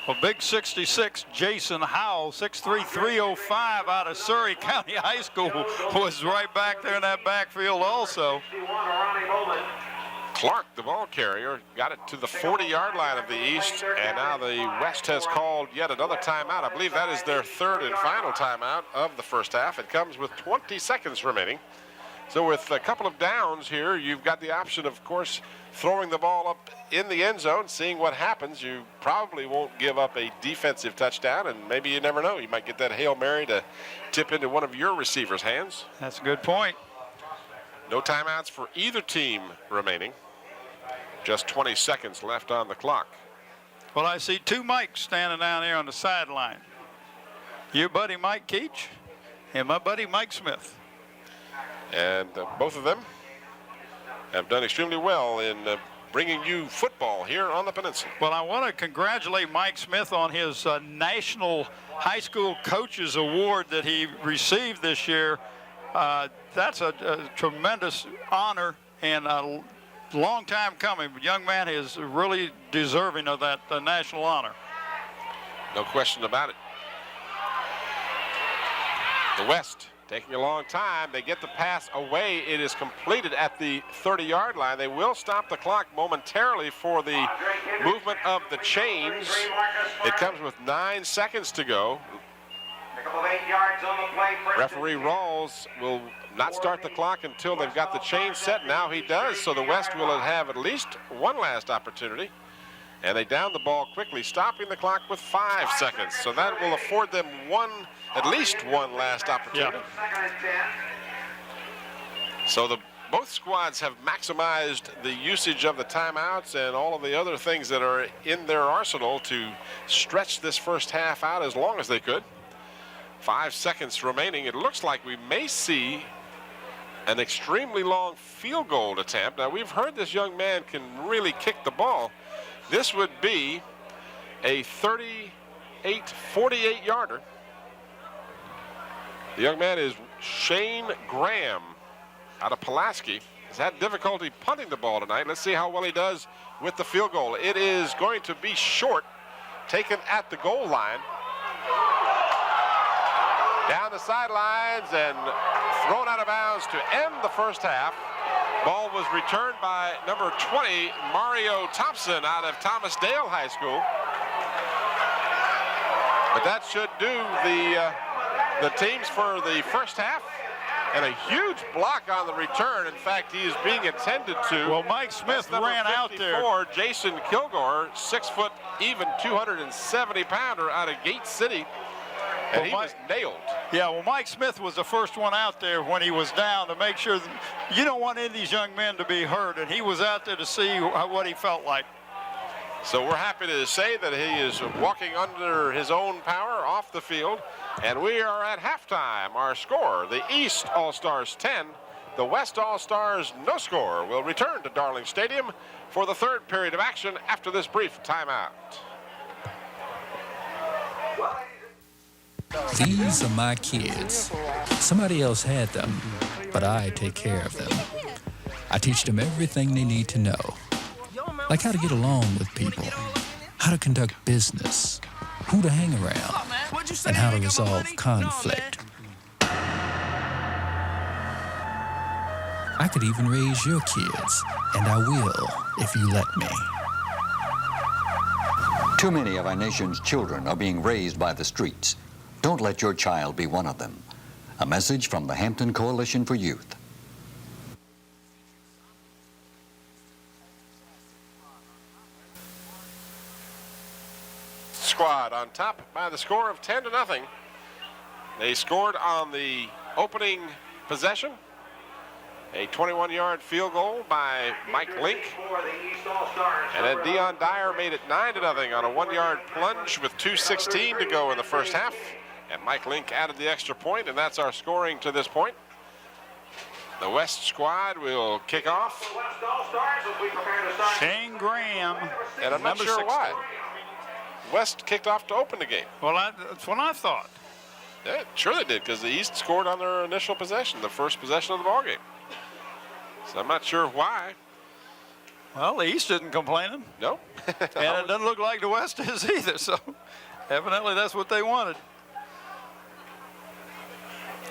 Well, big 66, Jason Howell, 6'3", 305 out of Surrey County High School, was right back there in that backfield also. Clark, the ball carrier, got it to the 40-yard line of the East, and now the West has called yet another timeout. I believe that is their 3rd and final timeout of the first half. It comes with 20 seconds remaining. So with a couple of downs here, you've got the option, of course, throwing the ball up in the end zone, seeing what happens. You probably won't give up a defensive touchdown, and maybe you never know. You might get that Hail Mary to tip into one of your receivers' hands. That's a good point. No timeouts for either team remaining. Just 20 seconds left on the clock. Well, I see two Mikes standing down there on the sideline. Your buddy Mike Keach and my buddy Mike Smith. And both of them have done extremely well in bringing you football here on the peninsula. Well, I want to congratulate Mike Smith on his National High School Coaches Award that he received this year. That's a tremendous honor and a long time coming. The young man is really deserving of that national honor. No question about it. The West taking a long time. They get the pass away. It is completed at the 30-yard line. They will stop the clock momentarily for the movement of the chains. It comes with 9 seconds to go. Referee Rawls will not start the clock until they've got the chain set. Now he does, so the West will have at least one last opportunity. And they down the ball quickly, stopping the clock with 5 seconds. So that will afford them at least one last opportunity. Yeah. So the both squads have maximized the usage of the timeouts and all of the other things that are in their arsenal to stretch this first half out as long as they could. 5 seconds remaining. It looks like we may see an extremely long field goal attempt. Now, we've heard this young man can really kick the ball. This would be a 48 yarder. The young man is Shane Graham out of Pulaski. He's had difficulty punting the ball tonight. Let's see how well he does with the field goal. It is going to be short, taken at the goal line. Down the sidelines and thrown out of bounds to end the first half. Ball was returned by number 20, Mario Thompson out of Thomas Dale High School. But that should do the teams for the first half. And a huge block on the return. In fact, he is being attended to. Well, Mike Smith ran out there. Jason Kilgore, 6 foot, even 270-pounder out of Gate City. And he was nailed. Yeah, well, Mike Smith was the first one out there when he was down to make sure that you don't want any of these young men to be hurt, and he was out there to see what he felt like. So we're happy to say that he is walking under his own power off the field, and we are at halftime. Our score, the East All-Stars 10, the West All-Stars no score. Will return to Darling Stadium for the third period of action after this brief timeout. These are my kids. Somebody else had them, but I take care of them. I teach them everything they need to know, like how to get along with people, how to conduct business, who to hang around, and how to resolve conflict. I could even raise your kids, and I will if you let me. Too many of our nation's children are being raised by the streets. Don't let your child be one of them. A message from the Hampton Coalition for Youth. Squad on top by the score of 10-0. They scored on the opening possession. A 21-yard field goal by Mike Link. And then Dion Dyer made it 9-0 on a 1-yard plunge with 2:16 to go in the first half. And Mike Link added the extra point, and that's our scoring to this point. The West squad will kick off. Shane Graham. And I'm not sure 16. why. West kicked off to open the game. Well, that's what I thought. Yeah, sure they did, because the East scored on their initial possession, the first possession of the ballgame. So I'm not sure why. Well, the East isn't complaining. No. And it doesn't look like the West is either, so evidently that's what they wanted.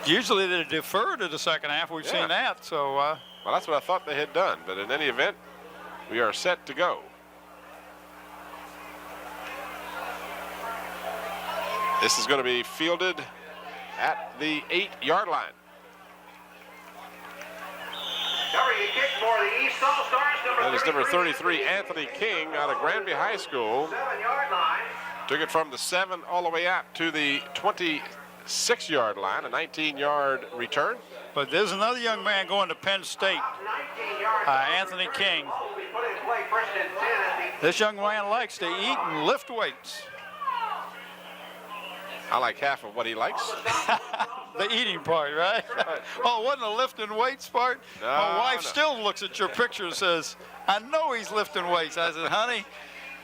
Usually they defer to the second half. We've seen that, so. Well, that's what I thought they had done, but in any event, we are set to go. This is going to be fielded at the 8-yard line. That is number 33, Anthony King, out of Granby High School. 7-yard line. Took it from the 7 all the way out to the 26-yard line, a 19-yard return. But there's another young man going to Penn State, Anthony King. This young man likes to eat and lift weights. I like half of what he likes. The eating part, right? Oh, wasn't the lifting weights part? No, My wife no. still looks at your picture and says, I know he's lifting weights. I said, honey,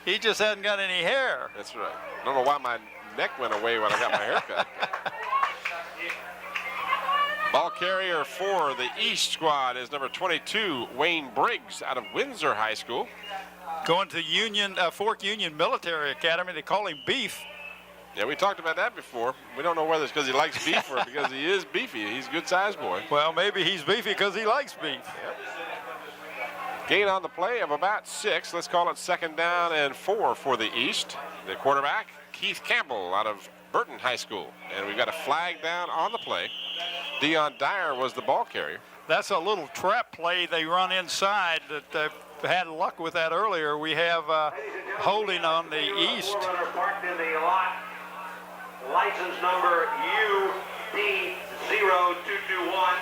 he just hasn't got any hair. That's right. I don't know why my neck went away when I got my hair cut. Ball carrier for the East squad is number 22, Wayne Briggs, out of Windsor High School. Going to Fork Union Military Academy. They call him Beef. Yeah, we talked about that before. We don't know whether it's because he likes beef or because he is beefy. He's a good sized boy. Well, maybe he's beefy because he likes beef. Yep. Gain on the play of about 6. Let's call it 2nd down and 4 for the East. The quarterback, Keith Campbell, out of Burton High School. And we've got a flag down on the play. Dion Dyer was the ball carrier. That's a little trap play they run inside that they've had luck with that earlier. We have holding on the East. License number UD0221.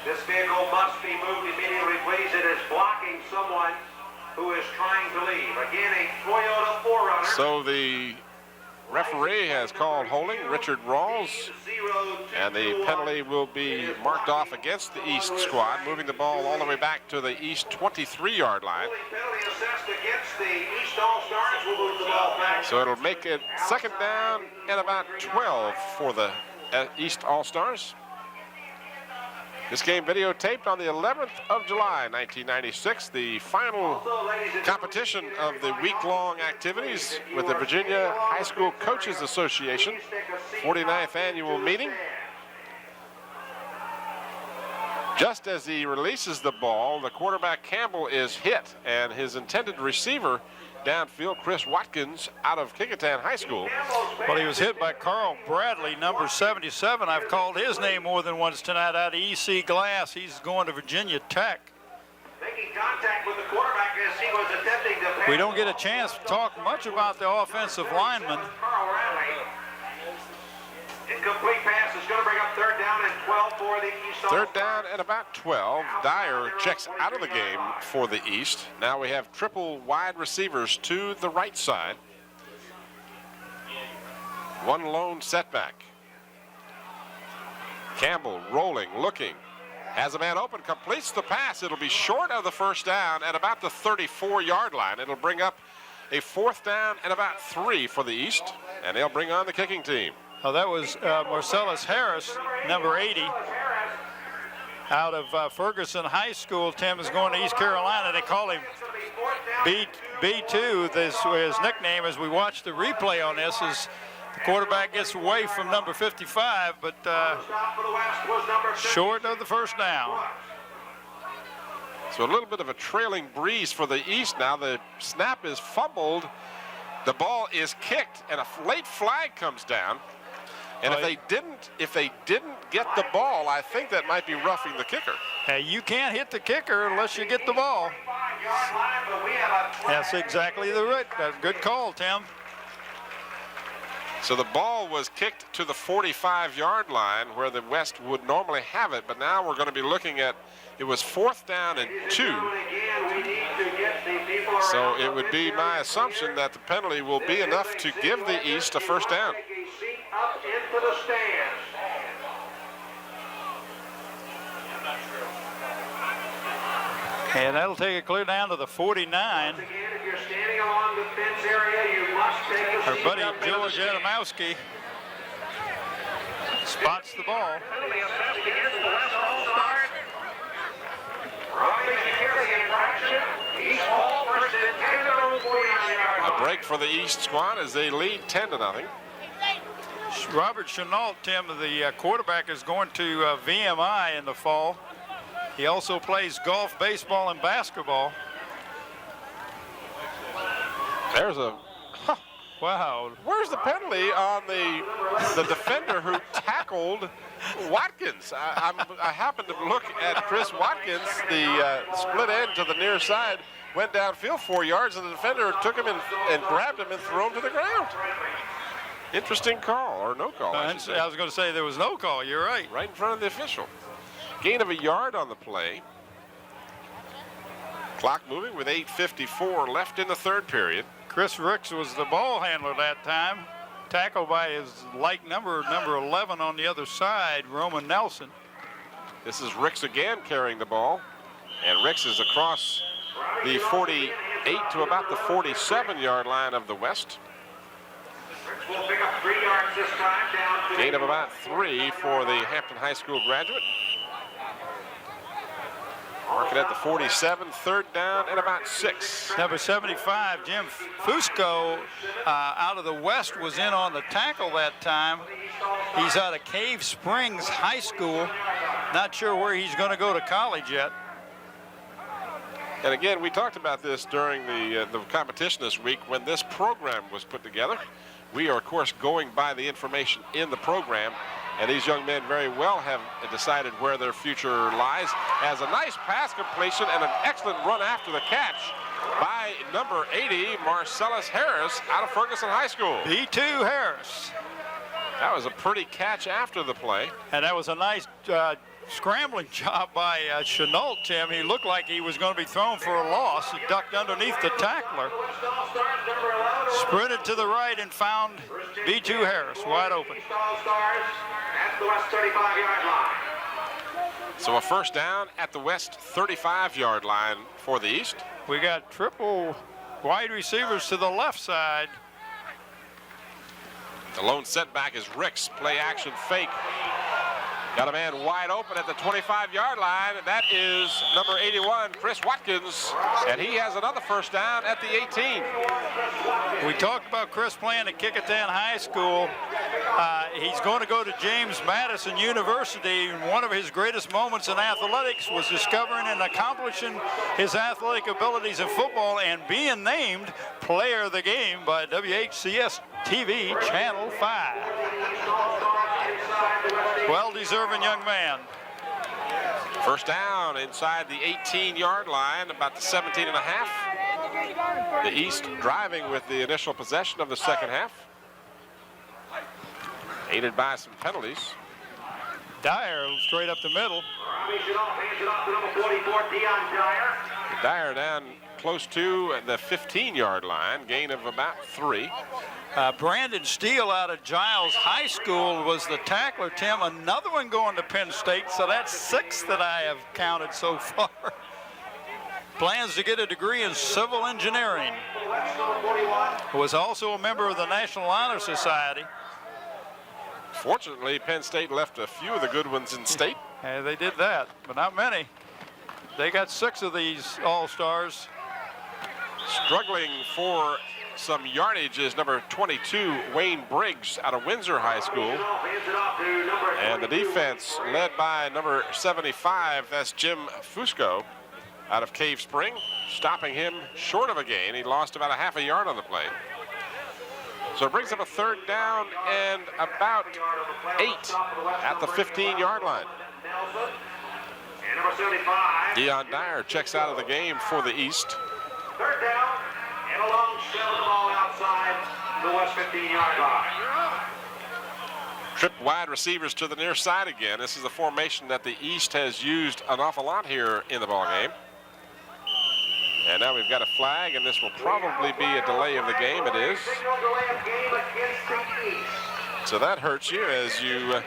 This vehicle must be moved immediately, please. It is blocking someone who is trying to leave. Again, a Toyota 4Runner. So the referee has called holding, Richard Rawls, and the penalty will be marked off against the East squad, moving the ball all the way back to the East 23-yard line. Penalty assessed against the East All-Stars. Will move the ball back. So it'll make it second down and about 12 for the East All-Stars. This game videotaped on the 11th of July, 1996, the final competition of the week-long activities with the Virginia High School Coaches Association 49th annual meeting. Just as he releases the ball, the quarterback Campbell is hit, and his intended receiver downfield, Chris Watkins, out of Kecoughtan High School. Well, he was hit by Carl Bradley, number 77. I've called his name more than once tonight out of EC Glass. He's going to Virginia Tech. Making contact with the quarterback as he was attempting to pass. We don't get a chance to talk much about the offensive lineman. Carl Bradley. Incomplete pass is going to bring up third down and 12 for the East. Third down and about 12. Dyer checks out of the game for the East. Now we have triple wide receivers to the right side. One lone setback. Campbell rolling, looking. Has a man open, completes the pass. It'll be short of the first down at about the 34-yard line. It'll bring up a fourth down and about 3 for the East, and they'll bring on the kicking team. Oh, that was Marcellus Harris, number 80, out of Ferguson High School. Tim is going to East Carolina. They call him B2. His nickname, as we watch the replay on this, is the quarterback gets away from number 55, but short of the first down. So a little bit of a trailing breeze for the East now. The snap is fumbled. The ball is kicked, and a late flag comes down. And if they didn't get the ball, I think that might be roughing the kicker. Hey, you can't hit the kicker unless you get the ball. That's exactly the right. Good call, Tim. So the ball was kicked to the 45-yard line where the West would normally have it, but now we're going to be looking at, it was fourth down and 2. So it would be my assumption that the penalty will be enough to give the East a first down. Up into the stands. And that'll take it clear down to the 49. Again, if you're standing along the fence area, you must take a Our seat buddy up in the George stands. Adamowski spots the ball. Penalty assessed against the West All-Stars. Roughing the infraction. East ball first and 10 to the 49-yard line. A break for the East squad as they lead 10-0. Robert Chenault, Tim, the quarterback, is going to VMI in the fall. He also plays golf, baseball, and basketball. There's a, Wow. where's the penalty on the defender who tackled Watkins? I happened to look at Chris Watkins, the split end to the near side, went downfield 4 yards, and the defender took him and grabbed him and threw him to the ground. Interesting call, or no call, I should say. I was going to say there was no call. You're right. Right in front of the official. Gain of a yard on the play. Clock moving with 8:54 left in the third period. Chris Ricks was the ball handler that time. Tackled by his like number 11 on the other side, Roman Nelson. This is Ricks again carrying the ball. And Ricks is across the 48 to about the 47-yard line of the West. We'll pick up 3 yards this time, down to Gain of about 3 for the Hampton High School graduate. Mark it at the 47, third down and about 6. Number 75, Jim Fusco, out of the West, was in on the tackle that time. He's out of Cave Springs High School. Not sure where he's going to go to college yet. And again, we talked about this during the competition this week when this program was put together. We are, of course, going by the information in the program, and these young men very well have decided where their future lies. As a nice pass completion and an excellent run after the catch by number 80, Marcellus Harris, out of Ferguson High School. B2 Harris. That was a pretty catch after the play. And that was a nice scrambling job by Chenault, Tim. He looked like he was going to be thrown for a loss. He ducked underneath the tackler, sprinted to the right, and found B2 Harris wide open. At the West 35-yard line. So a first down at the West 35-yard line for the East. We got triple wide receivers to the left side. The lone setback is Ricks. Play action fake. Got a man wide open at the 25-yard line. That is number 81, Chris Watkins. And he has another first down at the 18. We talked about Chris playing at Kecoughtan High School. He's going to go to James Madison University. One of his greatest moments in athletics was discovering and accomplishing his athletic abilities in football and being named Player of the Game by WHCS TV Channel 5. Well-deserving young man. First down inside the 18-yard line, about the 17 and a half. The East driving with the initial possession of the second half, aided by some penalties. Dyer straight up the middle. Robbie Chenault hands it off to number 44, Dion Dyer. Dyer down close to the 15-yard line, gain of about 3. Brandon Steele out of Giles High School was the tackler, Tim. Another one going to Penn State, so that's 6 that I have counted so far. Plans to get a degree in civil engineering. Was also a member of the National Honor Society. Fortunately, Penn State left a few of the good ones in state. Yeah, they did that, but not many. They got 6 of these All-Stars. Struggling for some yardage is number 22, Wayne Briggs out of Windsor High School. And the defense led by number 75, that's Jim Fusco out of Cave Spring, stopping him short of a gain. He lost about a half a yard on the play. So it brings up a third down and about 8 at the 15-yard line. And number 75. Dion Dyer checks out of the game for the East. Third down and a long shell of the ball outside the West 15-yard line. Trip wide receivers to the near side again. This is a formation that the East has used an awful lot here in the ball game. And now we've got a flag, and this will probably be a delay of the game. It is. Signal delay of game against the East. So that hurts you, as you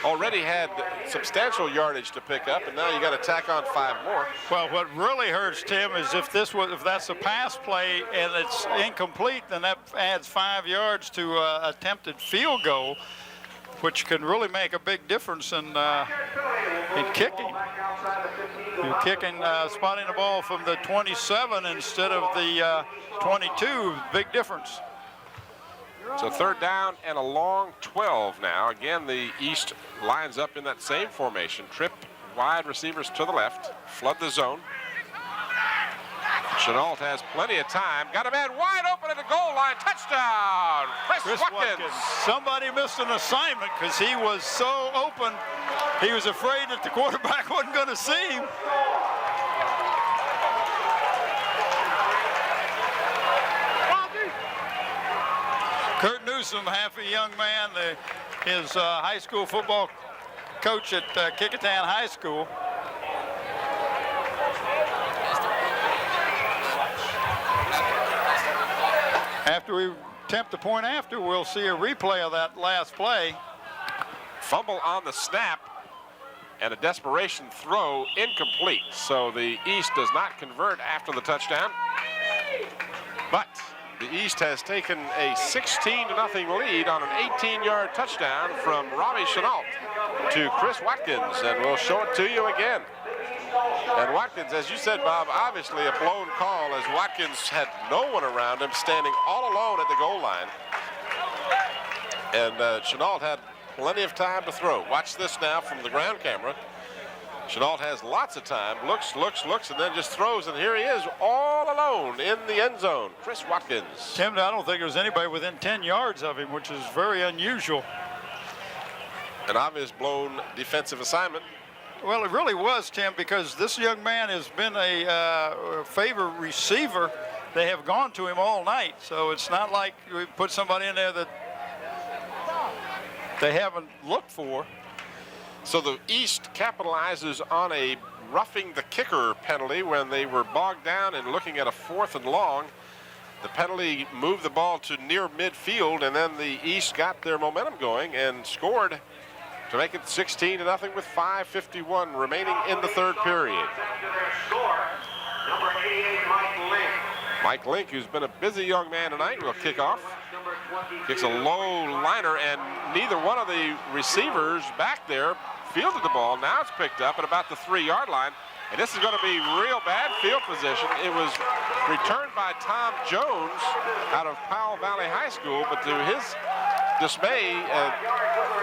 already had substantial yardage to pick up, and now you got to tack on 5 more. Well, what really hurts, Tim, is if that's a pass play and it's incomplete, then that adds 5 yards to attempted field goal, which can really make a big difference in kicking. You're kicking, spotting the ball from the 27 instead of the 22, big difference. So third down and a long 12 now. Again, the East lines up in that same formation. Trip wide receivers to the left, flood the zone. Chenault has plenty of time. Got a man wide open at the goal line. Touchdown, Chris Watkins. Somebody missed an assignment because he was so open. He was afraid that the quarterback wasn't going to see him. Kurt Newsom, half a young man, his high school football coach at Kecoughtan High School. After we attempt the point after, we'll see a replay of that last play. Fumble on the snap and a desperation throw incomplete. So the East does not convert after the touchdown. But the East has taken a 16-0 lead on an 18-yard touchdown from Robbie Chenault to Chris Watkins, and we'll show it to you again. And Watkins, as you said, Bob, obviously a blown call, as Watkins had no one around him, standing all alone at the goal line. And Chenault had plenty of time to throw. Watch this now from the ground camera. Chenault has lots of time, looks, and then just throws, and here he is all alone in the end zone. Chris Watkins. Tim, I don't think there's anybody within 10 yards of him, which is very unusual. An obvious blown defensive assignment. Well, it really was, Tim, because this young man has been a favorite receiver. They have gone to him all night, so it's not like we put somebody in there that they haven't looked for. So the East capitalizes on a roughing the kicker penalty when they were bogged down and looking at a 4th and long. The penalty moved the ball to near midfield, and then the East got their momentum going and scored to make it 16-0 with 5:51 remaining in the third period. Number 88, Mike Link. Mike Link, who's been a busy young man tonight, will kick off. Kicks a low liner, and neither one of the receivers back there fielded the ball. Now it's picked up at about the 3-yard line, and this is going to be real bad field position. It was returned by Tom Jones out of Powell Valley High School, but to his dismay,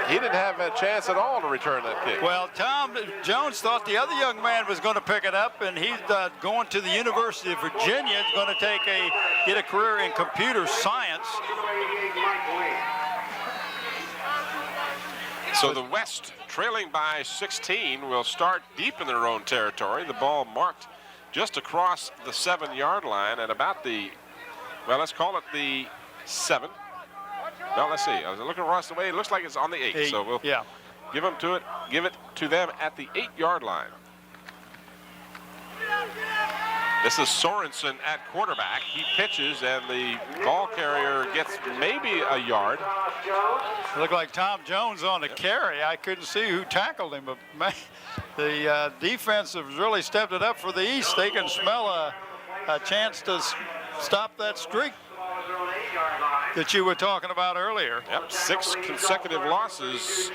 he didn't have a chance at all to return that kick. Well, Tom Jones thought the other young man was going to pick it up, and he's going to the University of Virginia. He's going to get a career in computer science. So the West, trailing by 16, will start deep in their own territory. The ball marked just across the 7-yard line at about the, well, let's call it the 7. Well, let's see. I was looking across the way. It looks like it's on the 8. So we'll give it to them at the 8-yard line. This is Sorensen at quarterback. He pitches, and the ball carrier gets maybe a yard. It looked like Tom Jones on the carry. I couldn't see who tackled him, but man, the defense has really stepped it up for the East. They can smell a chance to stop that streak that you were talking about earlier. Yep, 6 consecutive losses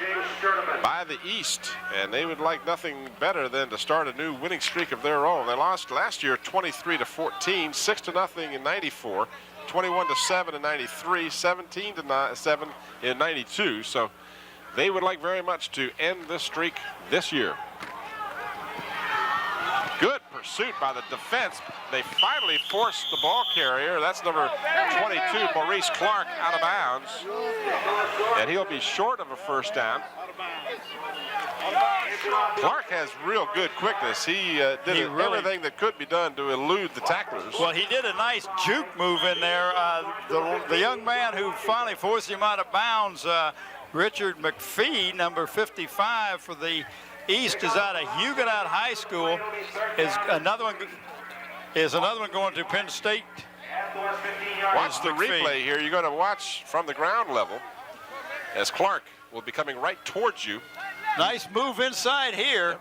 by the East, and they would like nothing better than to start a new winning streak of their own. They lost last year 23-14, 6-0 in '94, 21-7 in '93, 17-7 in '92. So they would like very much to end this streak this year. Good pursuit by the defense. They finally forced the ball carrier. That's number 22, Maurice Clark, out of bounds. And he'll be short of a first down. Clark has real good quickness. He did everything that could be done to elude the tacklers. Well, he did a nice juke move in there. The young man who finally forced him out of bounds, Richard McPhee, number 55 for the East, is out of Huguenot High School. Is another one going to Penn State. Watch the replay here. You're going to watch from the ground level as Clark will be coming right towards you. Nice move inside here.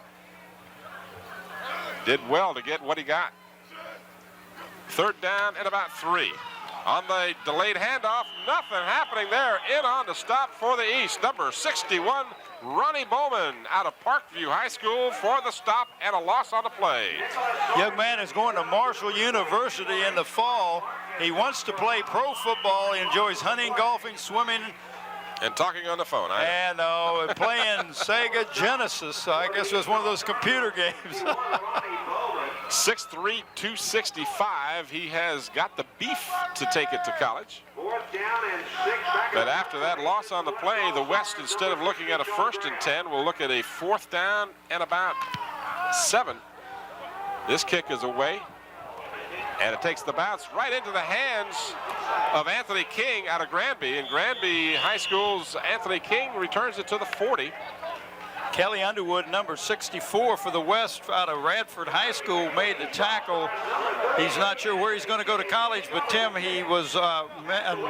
Did well to get what he got. 3rd down and about 3. On the delayed handoff, nothing happening there. In on the stop for the East. Number 61, Ronnie Bowman out of Parkview High School for the stop and a loss on the play. Young man is going to Marshall University in the fall. He wants to play pro football. He enjoys hunting, golfing, swimming, and talking on the phone. And playing Sega Genesis. I guess it was one of those computer games. 6'3", 265. He has got the beef to take it to college. But after that loss on the play, the West, instead of looking at a 1st and 10, will look at a 4th down and about 7. This kick is away, and it takes the bounce right into the hands of Anthony King out of Granby. And Granby High School's Anthony King returns it to the 40. Kelly Underwood, number 64 for the West out of Radford High School, made the tackle. He's not sure where he's going to go to college, but Tim, he was a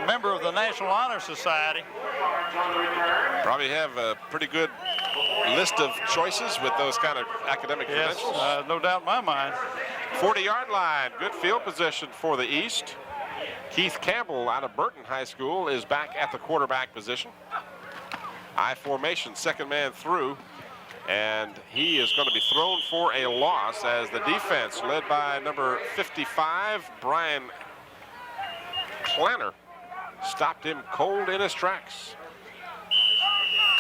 member of the National Honor Society. Probably have a pretty good list of choices with those kind of academic credentials. Yes, no doubt in my mind. 40-yard line, good field position for the East. Keith Campbell out of Burton High School is back at the quarterback position. I formation, 2nd man through, and he is going to be thrown for a loss as the defense, led by number 55, Brian Clanner, stopped him cold in his tracks.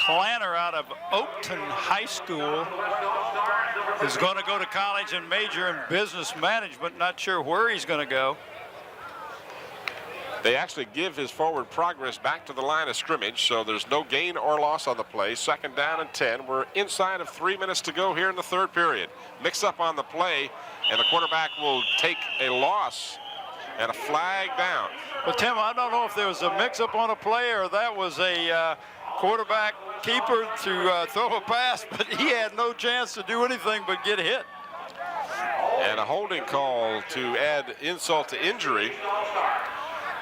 Clanner out of Oakton High School is going to go to college and major in business management. Not sure where he's going to go. They actually give his forward progress back to the line of scrimmage, so there's no gain or loss on the play. 2nd down and 10. We're inside of 3 minutes to go here in the 3rd period. Mix up on the play, and the quarterback will take a loss and a flag down. But Tim, I don't know if there was a mix-up on a play or that was a quarterback keeper to throw a pass, but he had no chance to do anything but get hit. And a holding call to add insult to injury.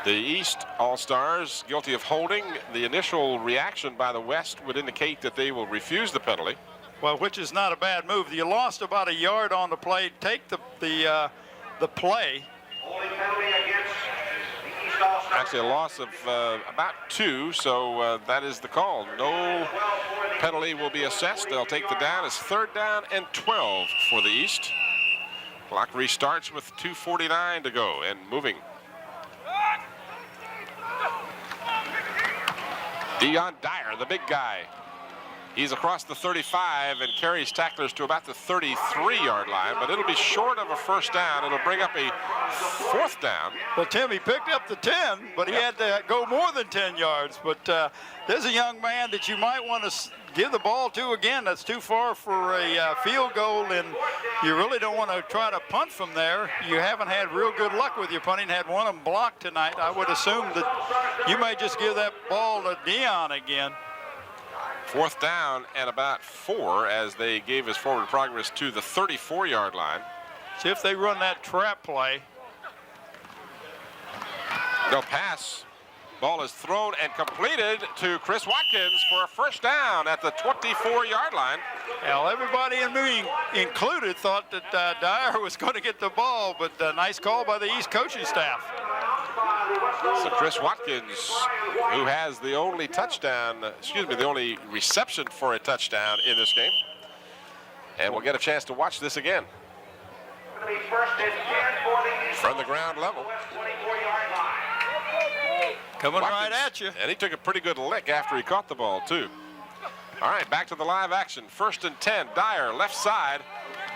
The East All-Stars guilty of holding. The initial reaction by the West would indicate that they will refuse the penalty. Well, which is not a bad move. You lost about a yard on the play. Take the play. Holding penalty against the East All-Stars. Actually, a loss of about 2, so that is the call. No penalty will be assessed. They'll take the down. It's 3rd down and 12 for the East. Clock restarts with 2:49 to go and moving. Dion Dyer, the big guy. He's across the 35 and carries tacklers to about the 33-yard line, but it'll be short of a first down. It'll bring up a 4th down. Well, Tim, he picked up the 10, but he had to go more than 10 yards. But there's a young man that you might want to give the ball to again. That's too far for a field goal, and you really don't want to try to punt from there. You haven't had real good luck with your punting. Had one of them blocked tonight. I would assume that you may just give that ball to Dion again. 4th down and about 4 as they gave his forward progress to the 34-yard line. See if they run that trap play. No pass. Ball is thrown and completed to Chris Watkins for a first down at the 24-yard line. Well, everybody in me included thought that Dyer was going to get the ball, but nice call by the East coaching staff. So Chris Watkins, who has the only touchdown, the only reception for a touchdown in this game. And we'll get a chance to watch this again. It'll be 1st and 10 for the East. From the ground level. 24-yard line. Coming Watkins, right at you. And he took a pretty good lick after he caught the ball, too. All right, back to the live action. 1st and 10. Dyer, left side,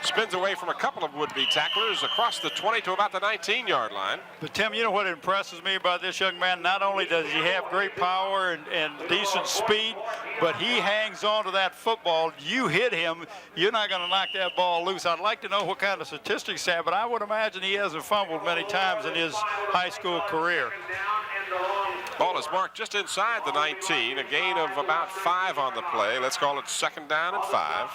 spins away from a couple of would-be tacklers across the 20 to about the 19-yard line. But, Tim, you know what impresses me about this young man? Not only does he have great power and decent speed, but he hangs on to that football. You hit him, you're not going to knock that ball loose. I'd like to know what kind of statistics he have, but I would imagine he hasn't fumbled many times in his high school career. Ball is marked just inside the 19, a gain of about 5 on the play. Let's call it 2nd down and 5.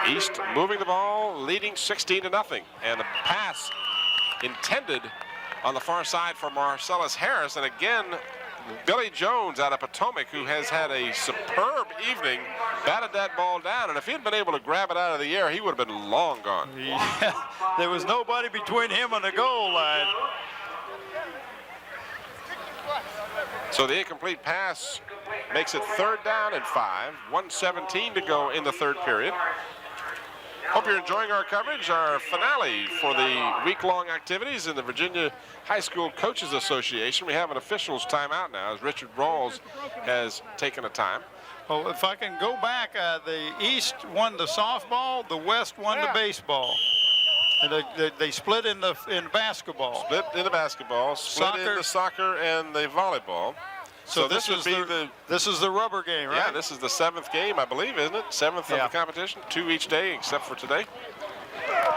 East moving the ball, leading 16-0. And the pass intended on the far side for Marcellus Harris. And again, Billy Jones out of Potomac, who has had a superb evening, batted that ball down. And if he had been able to grab it out of the air, he would have been long gone. Yeah, there was nobody between him and the goal line. So the incomplete pass makes it 3rd down and 5. 1:17 to go in the 3rd period. Hope you're enjoying our coverage, our finale for the week-long activities in the Virginia High School Coaches Association. We have an officials timeout now as Richard Rawls has taken a time. Well, if I can go back, the East won the softball, the West won the baseball. And they split in the basketball. Split in the basketball, split in the soccer and the volleyball. So this would be this is the rubber game, right? Yeah, this is the 7th game, I believe, isn't it? 7th of the competition, 2 each day except for today.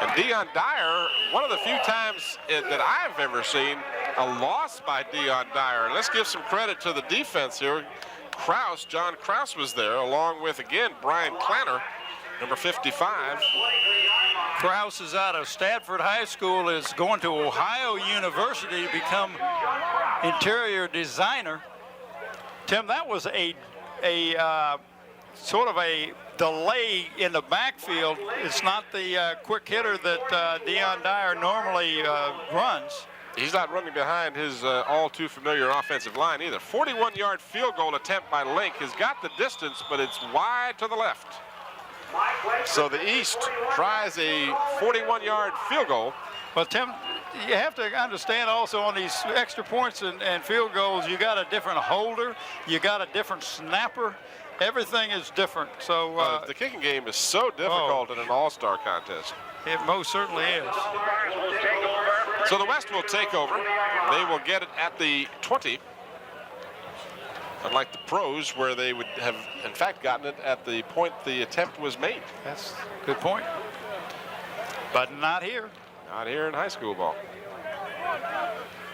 And Dion Dyer, one of the few times that I've ever seen a loss by Dion Dyer. And let's give some credit to the defense here. John Kraus was there, along with, again, Brian Clanner, number 55. Kraus is out of Stadford High School, is going to Ohio University to become interior designer. Tim, that was a sort of a delay in the backfield. It's not the quick hitter that Dion Dyer normally runs. He's not running behind his all too familiar offensive line either. 41-yard field goal attempt by Link has got the distance, but it's wide to the left. So the East tries a 41-yard field goal. Well, Tim, you have to understand also on these extra points and field goals, you got a different holder, you got a different snapper. Everything is different. So the kicking game is so difficult in an all-star contest. It most certainly is. So the West will take over. They will get it at the 20. Unlike the pros, where they would have, in fact, gotten it at the point the attempt was made. That's a good point. But not here. Not here in high school ball.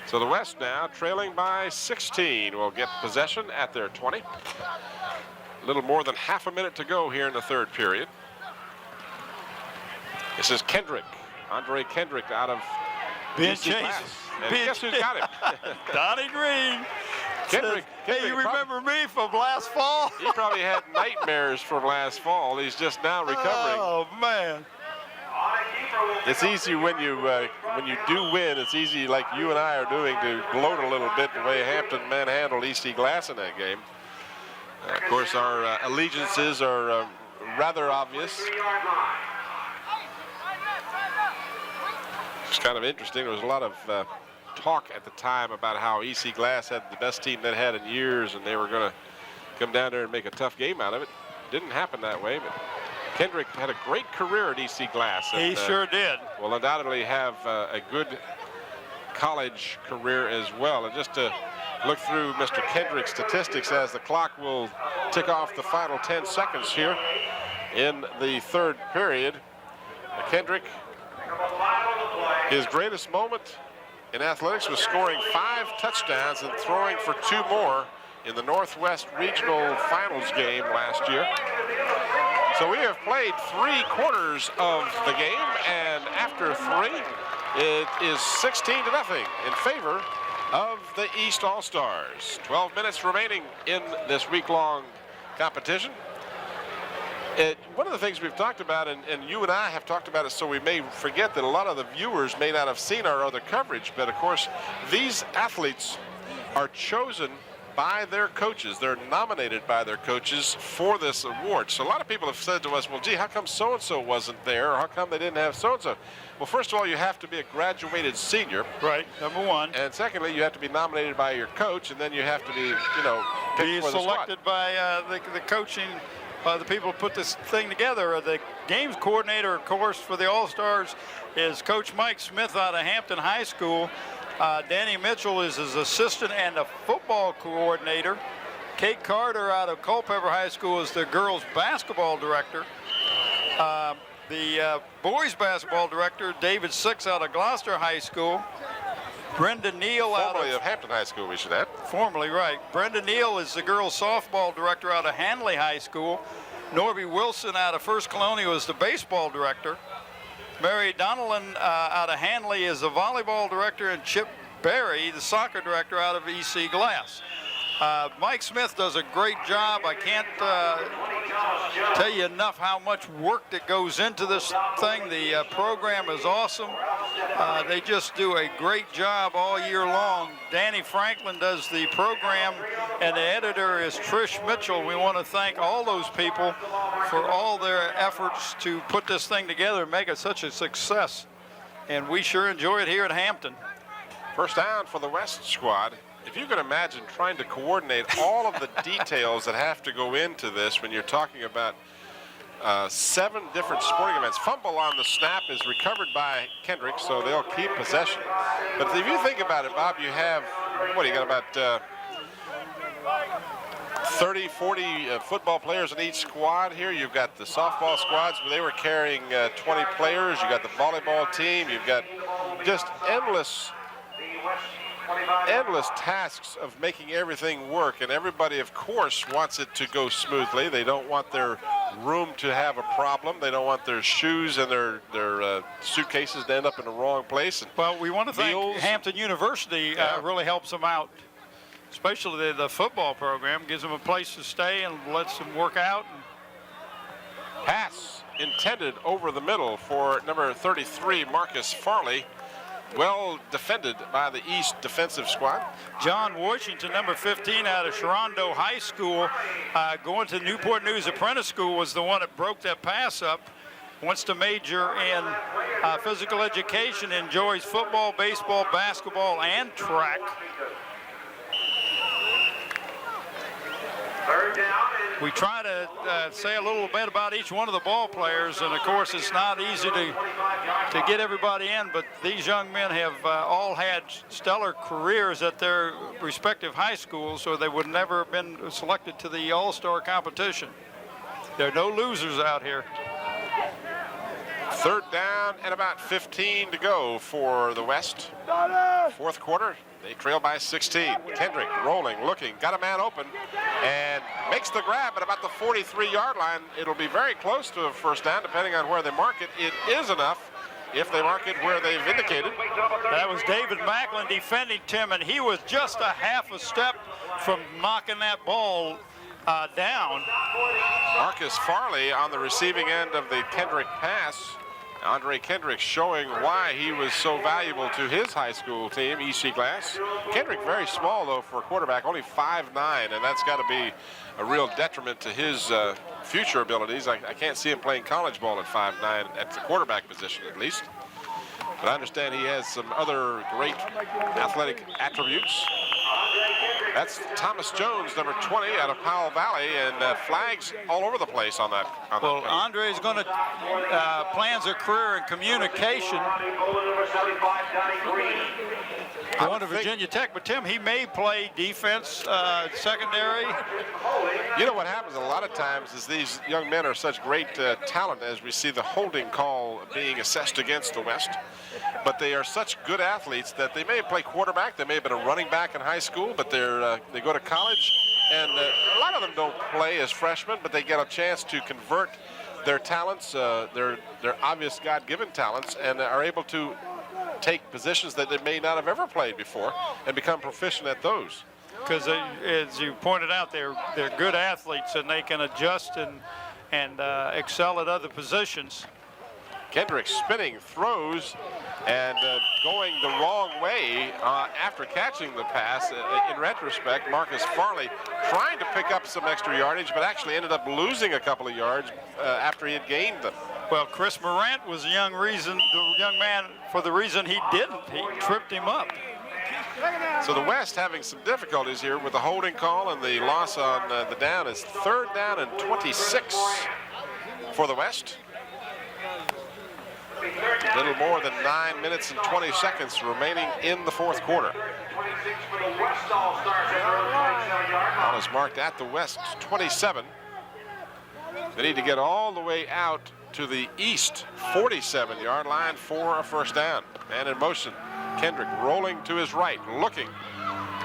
So the West now trailing by 16 will get possession at their 20. A little more than half a minute to go here in the third period. This is Kendrick, Andre Kendrick out of Ben BC Glass. Chase. And Ben guess who Chase. got him? Donnie Green. Kendrick. Hey, you remember me from last fall? He probably had nightmares from last fall. He's just now recovering. Oh, man. It's easy when you do win. It's easy, like you and I are doing, to gloat a little bit the way Hampton men handled EC Glass in that game. Of course, our allegiances are rather obvious. It's kind of interesting. There was a lot of talk at the time about how EC Glass had the best team they'd had in years, and they were going to come down there and make a tough game out of it. Didn't happen that way, but Kendrick had a great career at EC Glass. And, He sure did. will undoubtedly have a good college career as well. And just to look through Mr. Kendrick's statistics as the clock will tick off the final 10 seconds here in the third period. Kendrick, his greatest moment in athletics was scoring 5 touchdowns and throwing for 2 more in the Northwest Regional Finals game last year. So we have played 3 quarters of the game, and after 3, it is 16-0 in favor of the East All-Stars. 12 minutes remaining in this week-long competition. One of the things we've talked about, and you and I have talked about it, so we may forget that a lot of the viewers may not have seen our other coverage, but of course, these athletes are chosen by their coaches. They're nominated by their coaches for this award. So a lot of people have said to us, well, gee, how come so-and-so wasn't there, or how come they didn't have so-and-so? Well, first of all, you have to be a graduated senior. Right, number one. And secondly, you have to be nominated by your coach, and then you have to be, picked Be for the squad. selected by the coaching, the people who put this thing together. The games coordinator, of course, for the All-Stars is Coach Mike Smith out of Hampton High School. Danny Mitchell is his assistant and a football coordinator. Kate Carter out of Culpeper High School is the girls basketball director. The boys basketball director, David Six out of Gloucester High School. Brenda Neal out Formerly of Hampton High School, we should add. Formerly, right. Brenda Neal is the girls softball director out of Hanley High School. Norby Wilson out of First Colonial is the baseball director. Mary Donnellan out of Hanley is the volleyball director, and Chip Berry, the soccer director out of EC Glass. Mike Smith does a great job. I can't tell you enough how much work that goes into this thing. The program is awesome. They just do a great job all year long. Danny Franklin does the program, and the editor is Trish Mitchell. We want to thank all those people for all their efforts to put this thing together and make it such a success. And we sure enjoy it here at Hampton. First down for the West squad. If you can imagine trying to coordinate all of the details that have to go into this when you're talking about 7 different sporting events. Fumble on the snap is recovered by Kendrick, so they'll keep possession. But if you think about it, Bob, you have, you got about 30, 40 football players in each squad here. You've got the softball squads where they were carrying 20 players. You've got the volleyball team. You've got just endless tasks of making everything work, and everybody, of course, wants it to go smoothly. They don't want their room to have a problem. They don't want their shoes and their suitcases to end up in the wrong place. And well, we want to thank meals. Hampton University. Really helps them out, especially the football program. Gives them a place to stay and lets them work out. Pass intended over the middle for number 33, Marcus Farley. Well defended by the East defensive squad. John Washington, number 15, out of Sharonda High School, going to Newport News Apprentice School, was the one that broke that pass up. Wants to major in physical education, enjoys football, baseball, basketball, and track. Third down. We try to say a little bit about each one of the ball players, and of course it's not easy to get everybody in, but these young men have all had stellar careers at their respective high schools, or they would never have been selected to the All-Star competition. There are no losers out here. Third down and about 15 to go for the West. Fourth quarter, they trail by 16. Kendrick rolling, looking, got a man open, and makes the grab at about the 43-yard line. It'll be very close to a first down, depending on where they mark it. It is enough if they mark it where they've indicated. That was David Macklin defending Tim, and he was just a half a step from knocking that ball down. Marcus Farley on the receiving end of the Kendrick pass. Andre Kendrick showing why he was so valuable to his high school team, EC Glass. Kendrick very small, though, for a quarterback, only 5'9", and that's got to be a real detriment to his future abilities. I can't see him playing college ball at 5'9", at the quarterback position, at least. But I understand he has some other great athletic attributes. That's Thomas Jones, number 20, out of Powell Valley, and flags all over the place on that. Well, Andre is going to plans a career in communication, going to Virginia Tech. But Tim, he may play defense, secondary. You know what happens a lot of times is these young men are such great talent, as we see the holding call being assessed against the West. But they are such good athletes that they may play quarterback, they may have been a running back in high school, but they go to college, and a lot of them don't play as freshmen, but they get a chance to convert their talents, their obvious God-given talents, and are able to take positions that they may not have ever played before and become proficient at those. Because as you pointed out, they're good athletes, and they can adjust and excel at other positions. Kendrick spinning, throws, and going the wrong way after catching the pass. In retrospect, Marcus Farley trying to pick up some extra yardage, but actually ended up losing a couple of yards after he had gained them. Well, Chris Morant was the young man for the reason he didn't. He tripped him up. So the West having some difficulties here with the holding call and the loss on the down. Is third down and 26 for the West. A little more than 9 minutes and 20 seconds remaining in the fourth quarter. Ball is marked at the West 27. They need to get all the way out to the East 47-yard line for a first down. Man in motion. Kendrick rolling to his right, looking,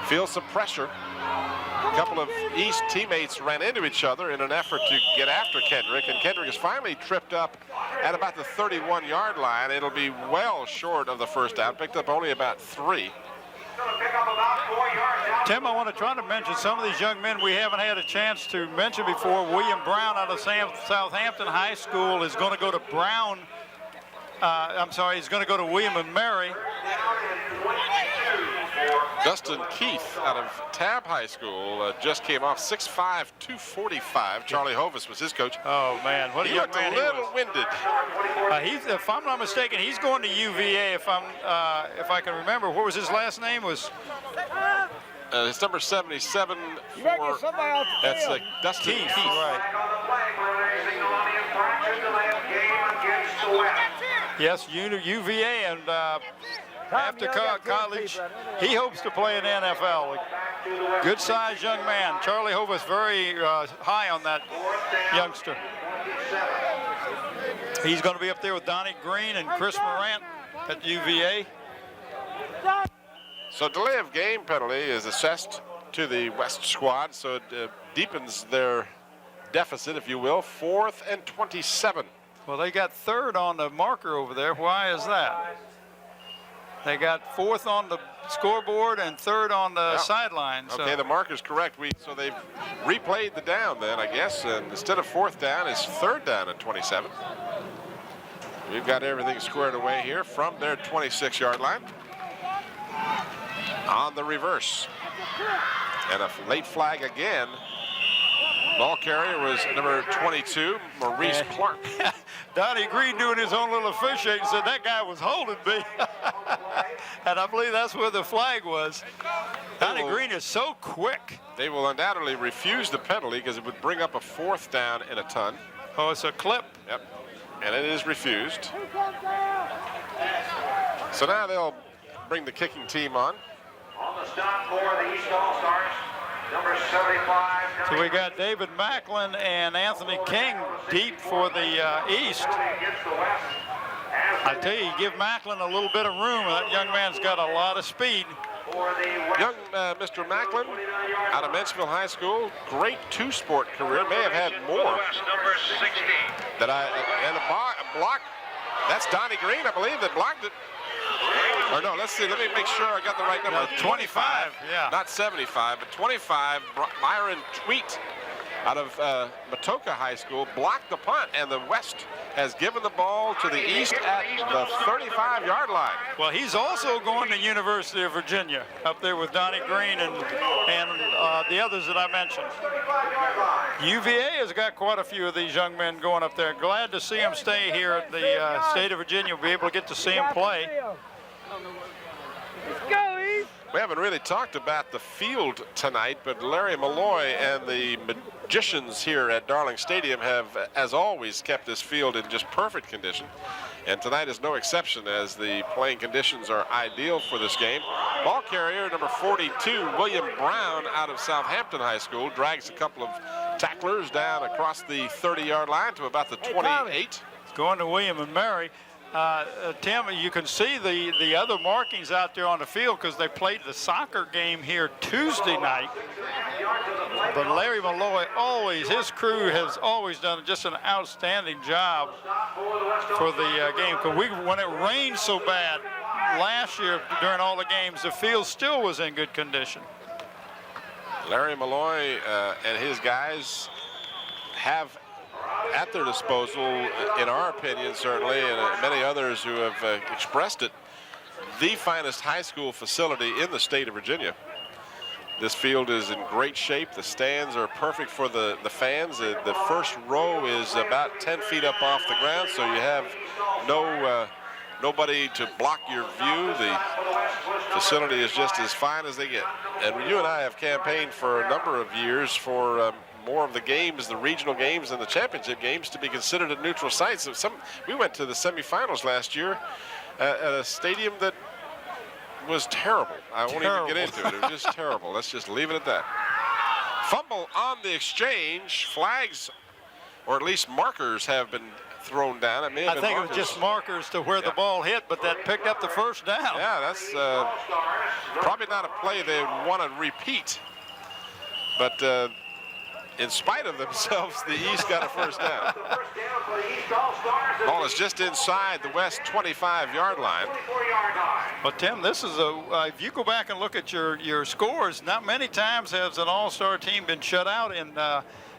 feels some pressure. A couple of East teammates ran into each other in an effort to get after Kendrick, and Kendrick is finally tripped up at about the 31-yard line. It'll be well short of the first down, picked up only about 3. Tim, I want to try to mention some of these young men we haven't had a chance to mention before. William Brown out of Southampton High School is going to go to he's going to go to William and Mary. Dustin Keith out of Tabb High School just came off 6'5", 245. Charlie Hovis was his coach. Oh, man. What a He young looked man a little winded. if I'm not mistaken, he's going to UVA. If I can remember, what was his last name? It's number 77 for that's Dustin Keith. Right. Yes, UVA, and after college, he hopes to play in the NFL. Good-sized young man. Charlie Hovis very high on that youngster. He's going to be up there with Donnie Green and Chris Morant at UVA. So delay of game penalty is assessed to the West squad, so it deepens their deficit, if you will. 4th and 27. Well, they got 3rd on the marker over there. Why is that? They got 4th on the scoreboard and 3rd on the sideline. So. Okay, the marker's correct. So they've replayed the down then, I guess, and instead of 4th down, it's 3rd down at 27. We've got everything squared away here from their 26-yard line. On the reverse. And a late flag again. Ball carrier was number 22, Maurice Clark. Donnie Green doing his own little officiating said that guy was holding me. And I believe that's where the flag was. Donnie Green is so quick. They will undoubtedly refuse the penalty because it would bring up a 4th down in a ton. Oh, it's a clip. Yep. And it is refused. So now they'll bring the kicking team on. On the stop for the East All-Stars, number 75. So we got David Macklin and Anthony King deep for the East. I tell you, give Macklin a little bit of room. That young man's got a lot of speed. Young Mr. Macklin out of Menchville High School, great two-sport career, may have had more. Number 16. And a block, that's Donnie Green, I believe, that blocked it. Or no, let's see, let me make sure I got the right number. 25, yeah. Not 75, but 25, Myron Tweet out of Matoka High School blocked the punt, and the West has given the ball to the East at the 35-yard line. Well, he's also going to University of Virginia up there with Donnie Green and the others that I mentioned. UVA has got quite a few of these young men going up there. Glad to see them stay here at the state of Virginia. We'll be able to get to see them play. We haven't really talked about the field tonight, but Larry Malloy and the Magicians here at Darling Stadium have, as always, kept this field in just perfect condition. And tonight is no exception, as the playing conditions are ideal for this game. Ball carrier number 42, William Brown out of Southampton High School, drags a couple of tacklers down across the 30-yard line to about the 28. It's going to William and Mary. Tim, you can see the other markings out there on the field because they played the soccer game here Tuesday night. But Larry Malloy his crew has always done just an outstanding job for the game. Because when it rained so bad last year during all the games, the field still was in good condition. Larry Malloy and his guys have at their disposal, in our opinion certainly, and many others who have expressed it, the finest high school facility in the state of Virginia. This field is in great shape. The stands are perfect for the fans. The first row is about 10 feet up off the ground, so you have nobody to block your view. The facility is just as fine as they get. And you and I have campaigned for a number of years for more of the games, the regional games and the championship games, to be considered at neutral sites. We went to the semifinals last year at a stadium that was terrible. I won't even get into it. It was just terrible. Let's just leave it at that. Fumble on the exchange. Flags, or at least markers, have been thrown down. It may have been think markers. it was just markers to where the ball hit, but that picked up the first down. Yeah, that's probably not a play they want to repeat. But in spite of themselves, the East got a first down. Ball is just inside the West 25-yard line. Well, Tim, this is if you go back and look at your scores, not many times has an all-star team been shut out in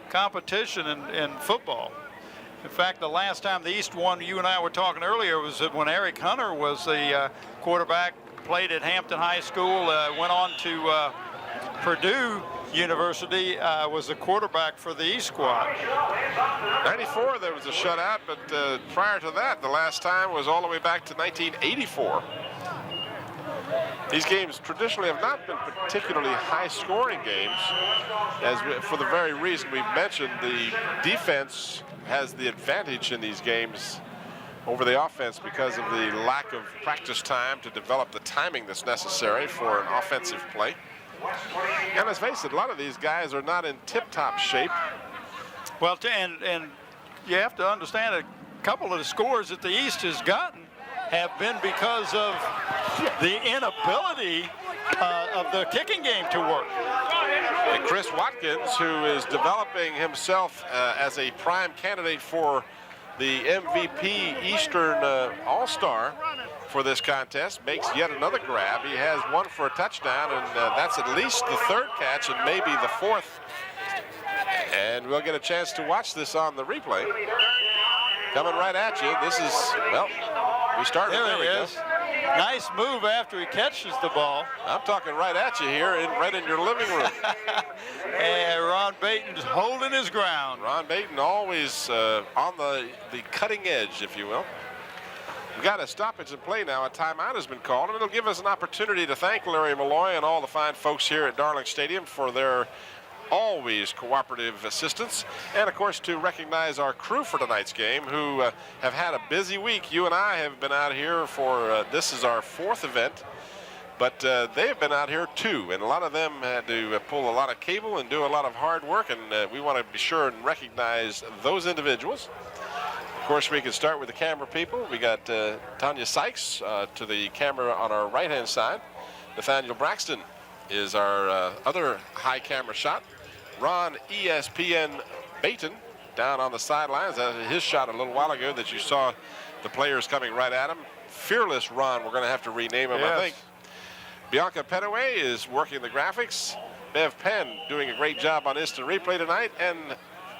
competition in football. In fact, the last time the East won, you and I were talking earlier, was when Eric Hunter was the quarterback, played at Hampton High School, went on to Purdue University, was the quarterback for the East squad. 94, there was a shutout, but prior to that, the last time was all the way back to 1984. These games traditionally have not been particularly high-scoring games, for the very reason we've mentioned. The defense has the advantage in these games over the offense because of the lack of practice time to develop the timing that's necessary for an offensive play. And let's face it, a lot of these guys are not in tip-top shape. Well, and you have to understand a couple of the scores that the East has gotten have been because of the inability of the kicking game to work. And Chris Watkins, who is developing himself as a prime candidate for the MVP Eastern All-Star for this contest, makes yet another grab. He has one for a touchdown, and that's at least the third catch and maybe the fourth. And we'll get a chance to watch this on the replay. Coming right at you. This is, well, we started. There he is. Nice move after he catches the ball. I'm talking right at you here, right in your living room. And Ron Baton's holding his ground. Ron Baton always on the cutting edge, if you will. We've got a stoppage in play now. A timeout has been called, and it'll give us an opportunity to thank Larry Malloy and all the fine folks here at Darling Stadium for their always cooperative assistance, and of course to recognize our crew for tonight's game, who have had a busy week. You and I have been out here for this is our fourth event, but they have been out here too, and a lot of them had to pull a lot of cable and do a lot of hard work, and we want to be sure and recognize those individuals. Of course, we can start with the camera people. We got Tanya Sykes to the camera on our right-hand side. Nathaniel Braxton is our other high camera shot. Ron ESPN Baton down on the sidelines. That was his shot a little while ago that you saw the players coming right at him. Fearless Ron, we're going to have to rename him, Yes. I think. Bianca Petaway is working the graphics. Bev Penn doing a great job on instant replay tonight, and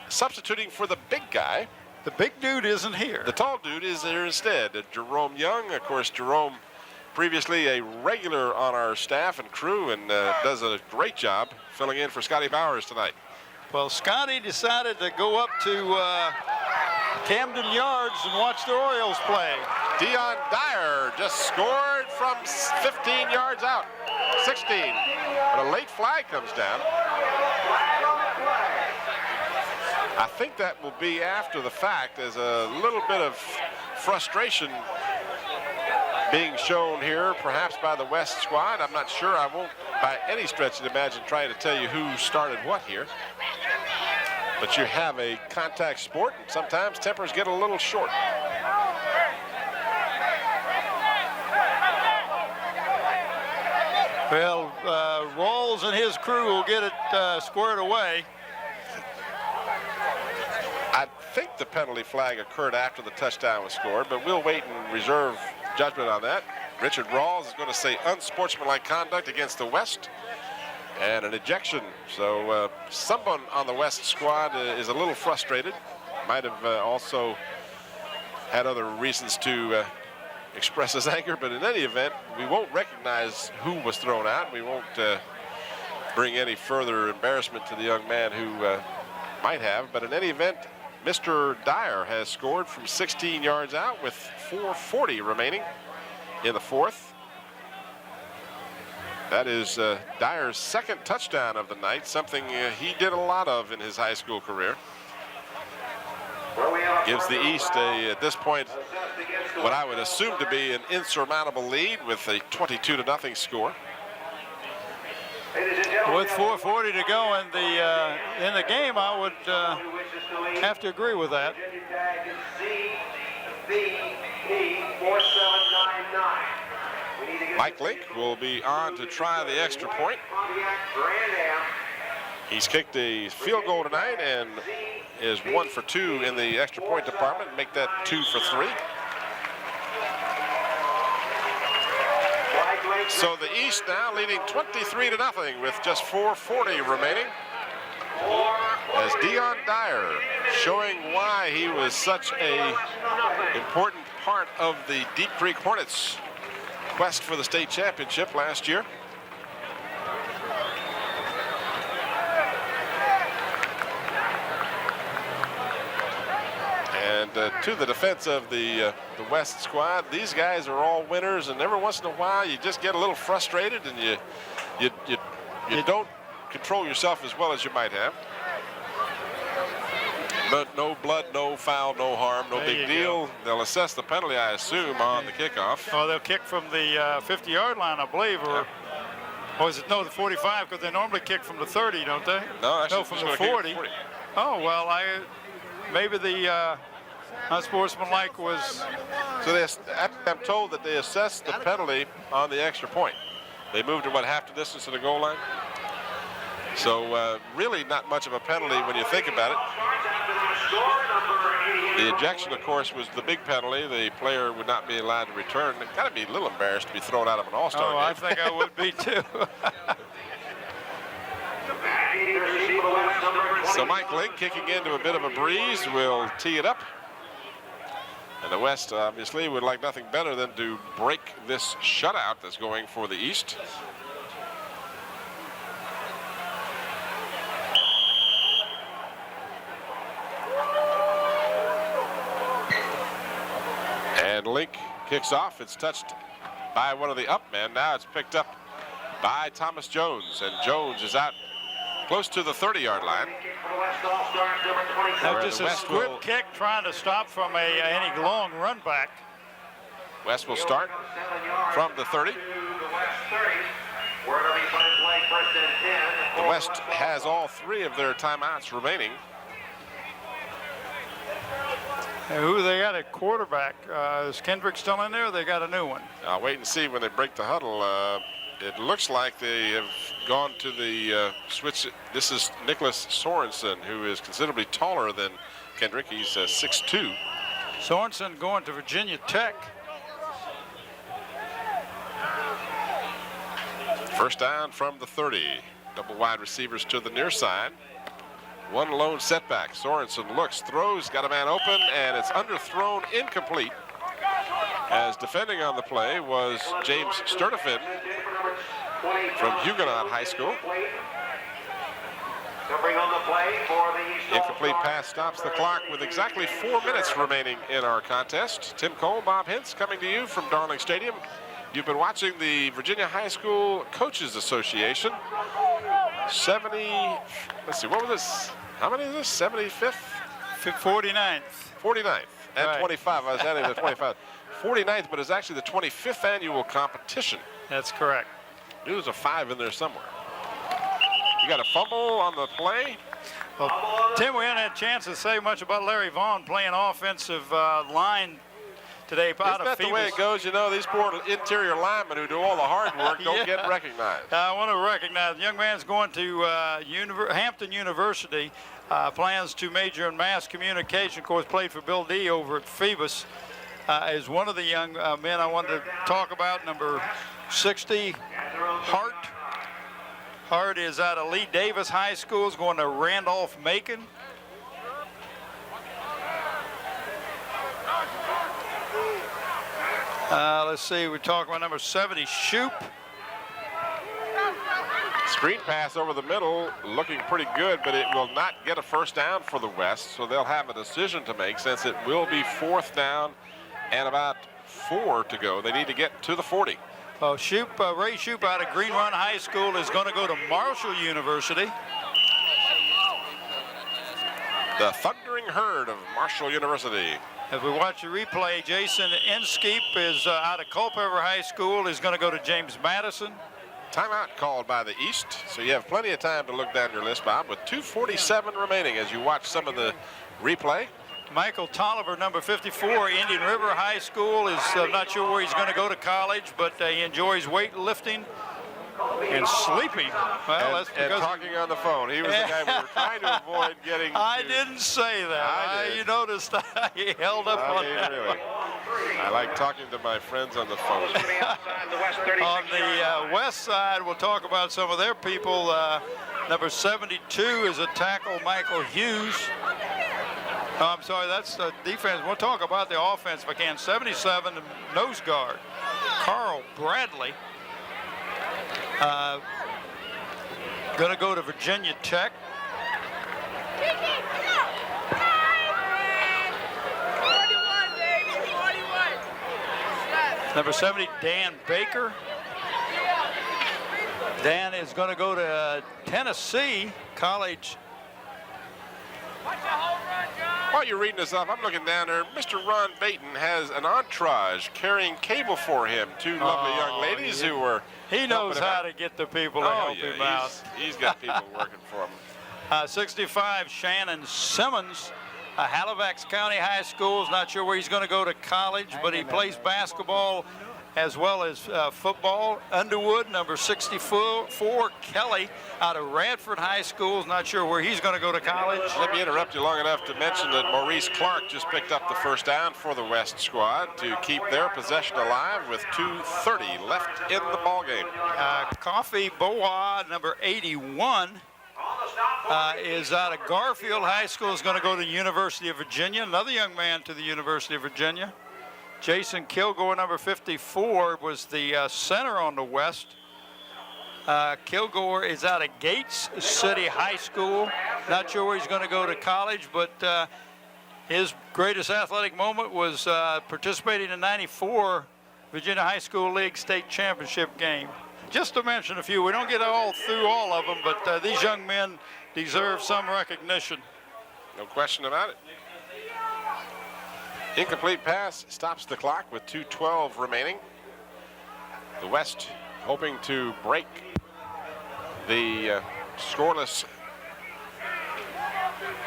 substituting for the big guy. The big dude isn't here. The tall dude is there instead. Jerome Young, of course, Jerome previously a regular on our staff and crew, and does a great job filling in for Scotty Bowers tonight. Well, Scotty decided to go up to Camden Yards and watch the Orioles play. Dion Dyer just scored from 15 yards out, 16. But a late flag comes down. I think that will be after the fact. There's a little bit of frustration being shown here, perhaps by the West squad. I'm not sure. I won't by any stretch of the imagination try to tell you who started what here. But you have a contact sport, and sometimes tempers get a little short. Well, Rawls and his crew will get it squared away. I think the penalty flag occurred after the touchdown was scored, but we'll wait and reserve judgment on that. Richard Rawls is going to say unsportsmanlike conduct against the West and an ejection. So someone on the West squad is a little frustrated. Might have also had other reasons to express his anger, but in any event, we won't recognize who was thrown out. We won't bring any further embarrassment to the young man who might have, but in any event, Mr. Dyer has scored from 16 yards out with 4:40 remaining in the fourth. That is Dyer's second touchdown of the night, something he did a lot of in his high school career. Gives the East at this point, what I would assume to be an insurmountable lead with a 22-0 score. With 4:40 to go in the game, I would have to agree with that. Mike Link will be on to try the extra point. He's kicked a field goal tonight and is 1 for 2 in the extra point department. Make that 2 for 3. So the East now leading 23-0 with just 4:40 remaining. As Dion Dyer showing why he was such a important part of the Deep Creek Hornets' quest for the state championship last year. And to the defense of the West squad, these guys are all winners, and every once in a while you just get a little frustrated and you don't control yourself as well as you might have. But no blood, no foul, no harm, no big deal. They'll assess the penalty, I assume, on the kickoff. Oh, they'll kick from the 50-yard line, I believe, or is it the 45? Because they normally kick from the 30, don't they? No, actually, from the 40. Oh well, maybe the unsportsmanlike was. So I'm told that they assessed the penalty on the extra point. They moved it half the distance to the goal line. So really not much of a penalty when you think about it. The ejection, of course, was the big penalty. The player would not be allowed to return. They've got to be a little embarrassed to be thrown out of an all-star game. I think I would be too. So Mike Link kicking into a bit of a breeze will tee it up. And the West obviously would like nothing better than to break this shutout that's going for the East. And Link kicks off. It's touched by one of the up men. Now it's picked up by Thomas Jones. And Jones is out close to the 30-yard line. Now just a squib kick trying to stop from any long run back. West will start from the 30. The West has all 3 of their timeouts remaining. Who they got at quarterback? Is Kendrick still in there? Or they got a new one. I'll wait and see when they break the huddle. It looks like they have gone to the switch. This is Nicholas Sorensen, who is considerably taller than Kendrick. He's 6'2". Sorensen going to Virginia Tech. First down from the 30. Double wide receivers to the near side. One lone setback. Sorensen looks, throws, got a man open, and it's underthrown, incomplete. As defending on the play was James Sturdivant from Huguenot High School. Covering on the play for the East Incomplete All-Stars. pass stops the clock with exactly 4 minutes remaining in our contest. Tim Cole, Bob Hintz coming to you from Darling Stadium. You've been watching the Virginia High School Coaches Association. 70, let's see, what was this? How many is this? 75th? 49th. 49th and Right. 25. I was adding the 25. 49th, but it's actually the 25th annual competition. That's correct. There was a 5 in there somewhere. You got a fumble on the play. Well, Tim, we haven't had a chance to say much about Larry Vaughn playing offensive line today. Out Isn't of that the way Phoebus. it goes? You know, these poor interior linemen who do all the hard work don't get recognized. I want to recognize the young man's going to Hampton University. Plans to major in mass communication. Of course, played for Bill D over at Phoebus. Is one of the young men I wanted to talk about. Number 60, Hart. Hart is out of Lee Davis High School. Is going to Randolph-Macon. Let's see, we're talking about number 70, Shoop. Screen pass over the middle, looking pretty good, but it will not get a first down for the West, so they'll have a decision to make since it will be 4th down and about 4 to go. They need to get to the 40. Shoop, Ray Shoop out of Green Run High School is going to go to Marshall University. The Thundering Herd of Marshall University. As we watch the replay, Jason Inskeep is out of Culpeper High School, is going to go to James Madison. Timeout called by the East, so you have plenty of time to look down your list, Bob, with 2:47 remaining as you watch some of the replay. Michael Tolliver, number 54, Indian River High School, is not sure where he's going to go to college, but he enjoys weightlifting and sleeping. Well, that's And because talking on the phone. He was the guy we were trying to avoid getting I to. didn't say that. I did. You noticed he held up I on mean, that really. one. I like talking to my friends on the phone. Outside the West 36 On the west side, we'll talk about some of their people. Number 72 is a tackle, Michael Hughes. Oh, I'm sorry, that's the defense. We'll talk about the offense if I can. 77, the nose guard, Carl Bradley. Going to go to Virginia Tech. Number 70, Dan Baker. Dan is going to go to Tennessee College. While you're reading this off, I'm looking down there. Mr. Ron Baton has an entourage carrying cable for him. 2 lovely young ladies who were He knows helping him how out. to get the people to help him out. He's got people working for him. 65, Shannon Simmons, Halifax County High School. Not sure where he's going to go to college, but he plays basketball as well as football. Underwood, number 64, Kelly, out of Radford High School. Not sure where he's going to go to college. Let me interrupt you long enough to mention that Maurice Clark just picked up the first down for the West squad to keep their possession alive with 2:30 left in the ballgame. Coffee Boa, number 81, is out of Garfield High School, is going to go to the University of Virginia. Another young man to the University of Virginia. Jason Kilgore, number 54, was the center on the West. Kilgore is out of Gates City High School. Not sure where he's going to go to college, but his greatest athletic moment was participating in '94 Virginia High School League State Championship game. Just to mention a few, we don't get through all of them, but these young men deserve some recognition. No question about it. Incomplete pass stops the clock with 2:12 remaining. The West hoping to break the scoreless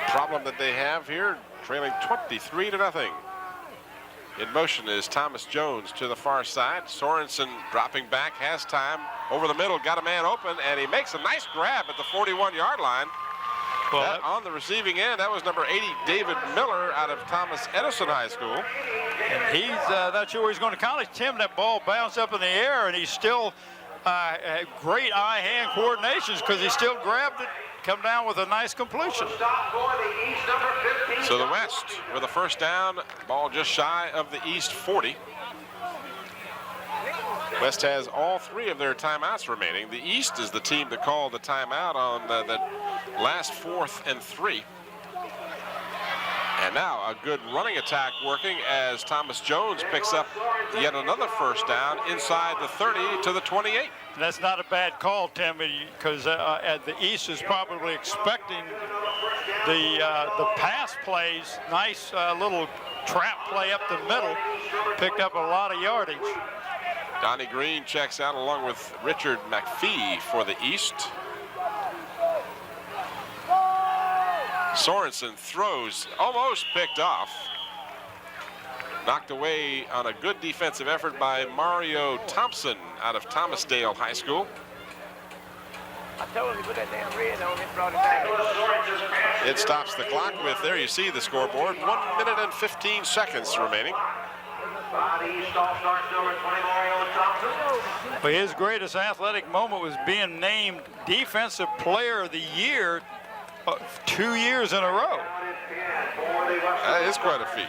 problem that they have here. trailing 23-0. In motion is Thomas Jones to the far side. Sorensen dropping back, has time. Over the middle, got a man open, and he makes a nice grab at the 41-yard line. Well, On the receiving end, that was number 80, David Miller, out of Thomas Edison High School. and he's not sure where he's going to college. Tim, that ball bounced up in the air, and he's still had great eye-hand coordinations because he still grabbed it, come down with a nice completion. Stop for the East, number 15. So the West with a first down, ball just shy of the East 40. West has all 3 of their timeouts remaining. The East is the team that called the timeout on the last 4th and 3. And now a good running attack working as Thomas Jones picks up yet another first down inside the 30 to the 28. That's not a bad call, Tim, because the East is probably expecting the pass plays. Nice little trap play up the middle. Picked up a lot of yardage. Donnie Green checks out along with Richard McPhee for the East. Sorensen throws, almost picked off. Knocked away on a good defensive effort by Mario Thompson out of Thomasdale High School. I told him to put that damn red on it, brought it back. It stops the clock with, there you see the scoreboard, 1 minute and 15 seconds remaining. By the East All-Stars, number 20, Mario Thompson. But his greatest athletic moment was being named Defensive Player of the Year 2 years in a row. That is quite a feat.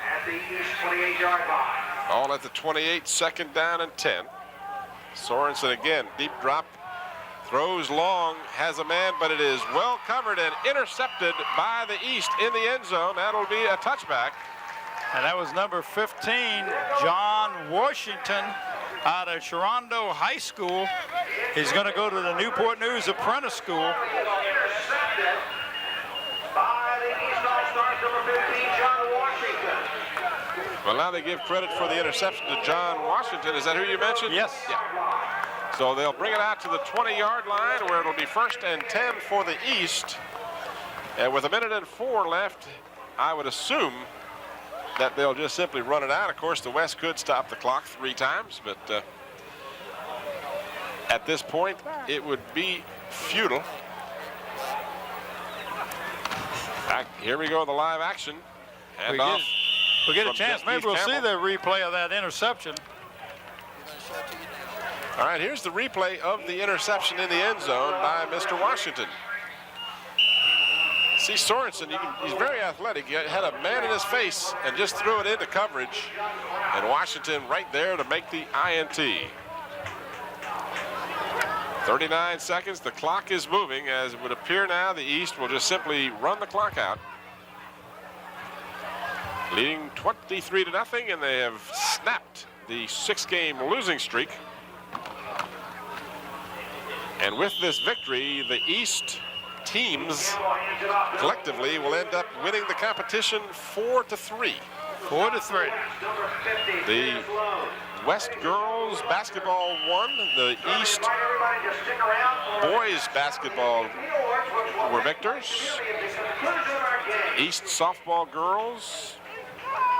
At the East 28-yard line. All at the 28, second down and 10. Sorensen again, deep drop, throws long, has a man, but it is well covered and intercepted by the East in the end zone. That'll be a touchback. And that was number 15, John Washington, out of Sharonda High School. He's going to go to the Newport News Apprentice School. Intercepted by the East All-Stars, number 15, John Washington. Well, now they give credit for the interception to John Washington. Is that who you mentioned? Yes. Yeah. So they'll bring it out to the 20-yard line where it'll be first and 10 for the East. And with 1 minute and 4 left, I would assume that they'll just simply run it out. Of course, the West could stop the clock 3 times, but at this point, it would be futile. Here we go, the live action. And off. We'll get a from chance. Keith Maybe we'll see Campbell. the replay of that interception. All right, here's the replay of the interception in the end zone by Mr. Washington. See Sorensen, he's very athletic. He had a man in his face and just threw it into coverage. And Washington right there to make the INT. 39 seconds, the clock is moving. As it would appear now, the East will just simply run the clock out. Leading 23-0, and they have snapped the 6-game losing streak. And with this victory, the East teams collectively will end up winning the competition 4-3. 4-3. The West girls basketball won. The East boys basketball were victors. East softball girls.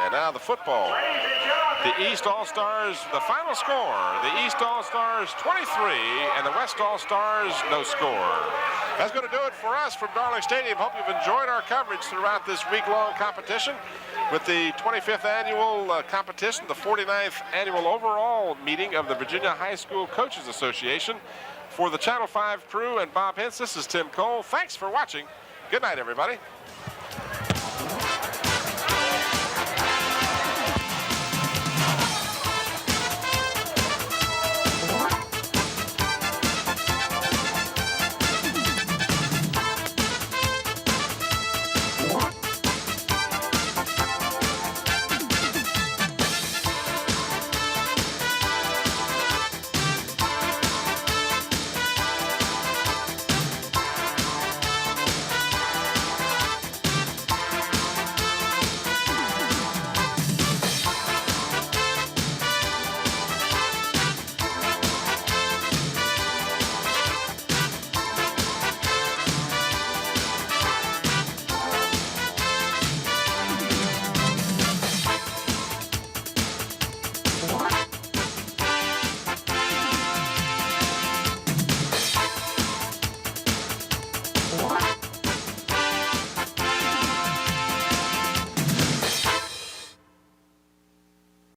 And now the football. The East All-Stars, the final score, the East All-Stars 23 and the West All-Stars no score. That's going to do it for us from Darling Stadium. Hope you've enjoyed our coverage throughout this week-long competition with the 25th annual competition, the 49th annual overall meeting of the Virginia High School Coaches Association. For the Channel 5 crew and Bob Hintz, this is Tim Cole. Thanks for watching. Good night, everybody.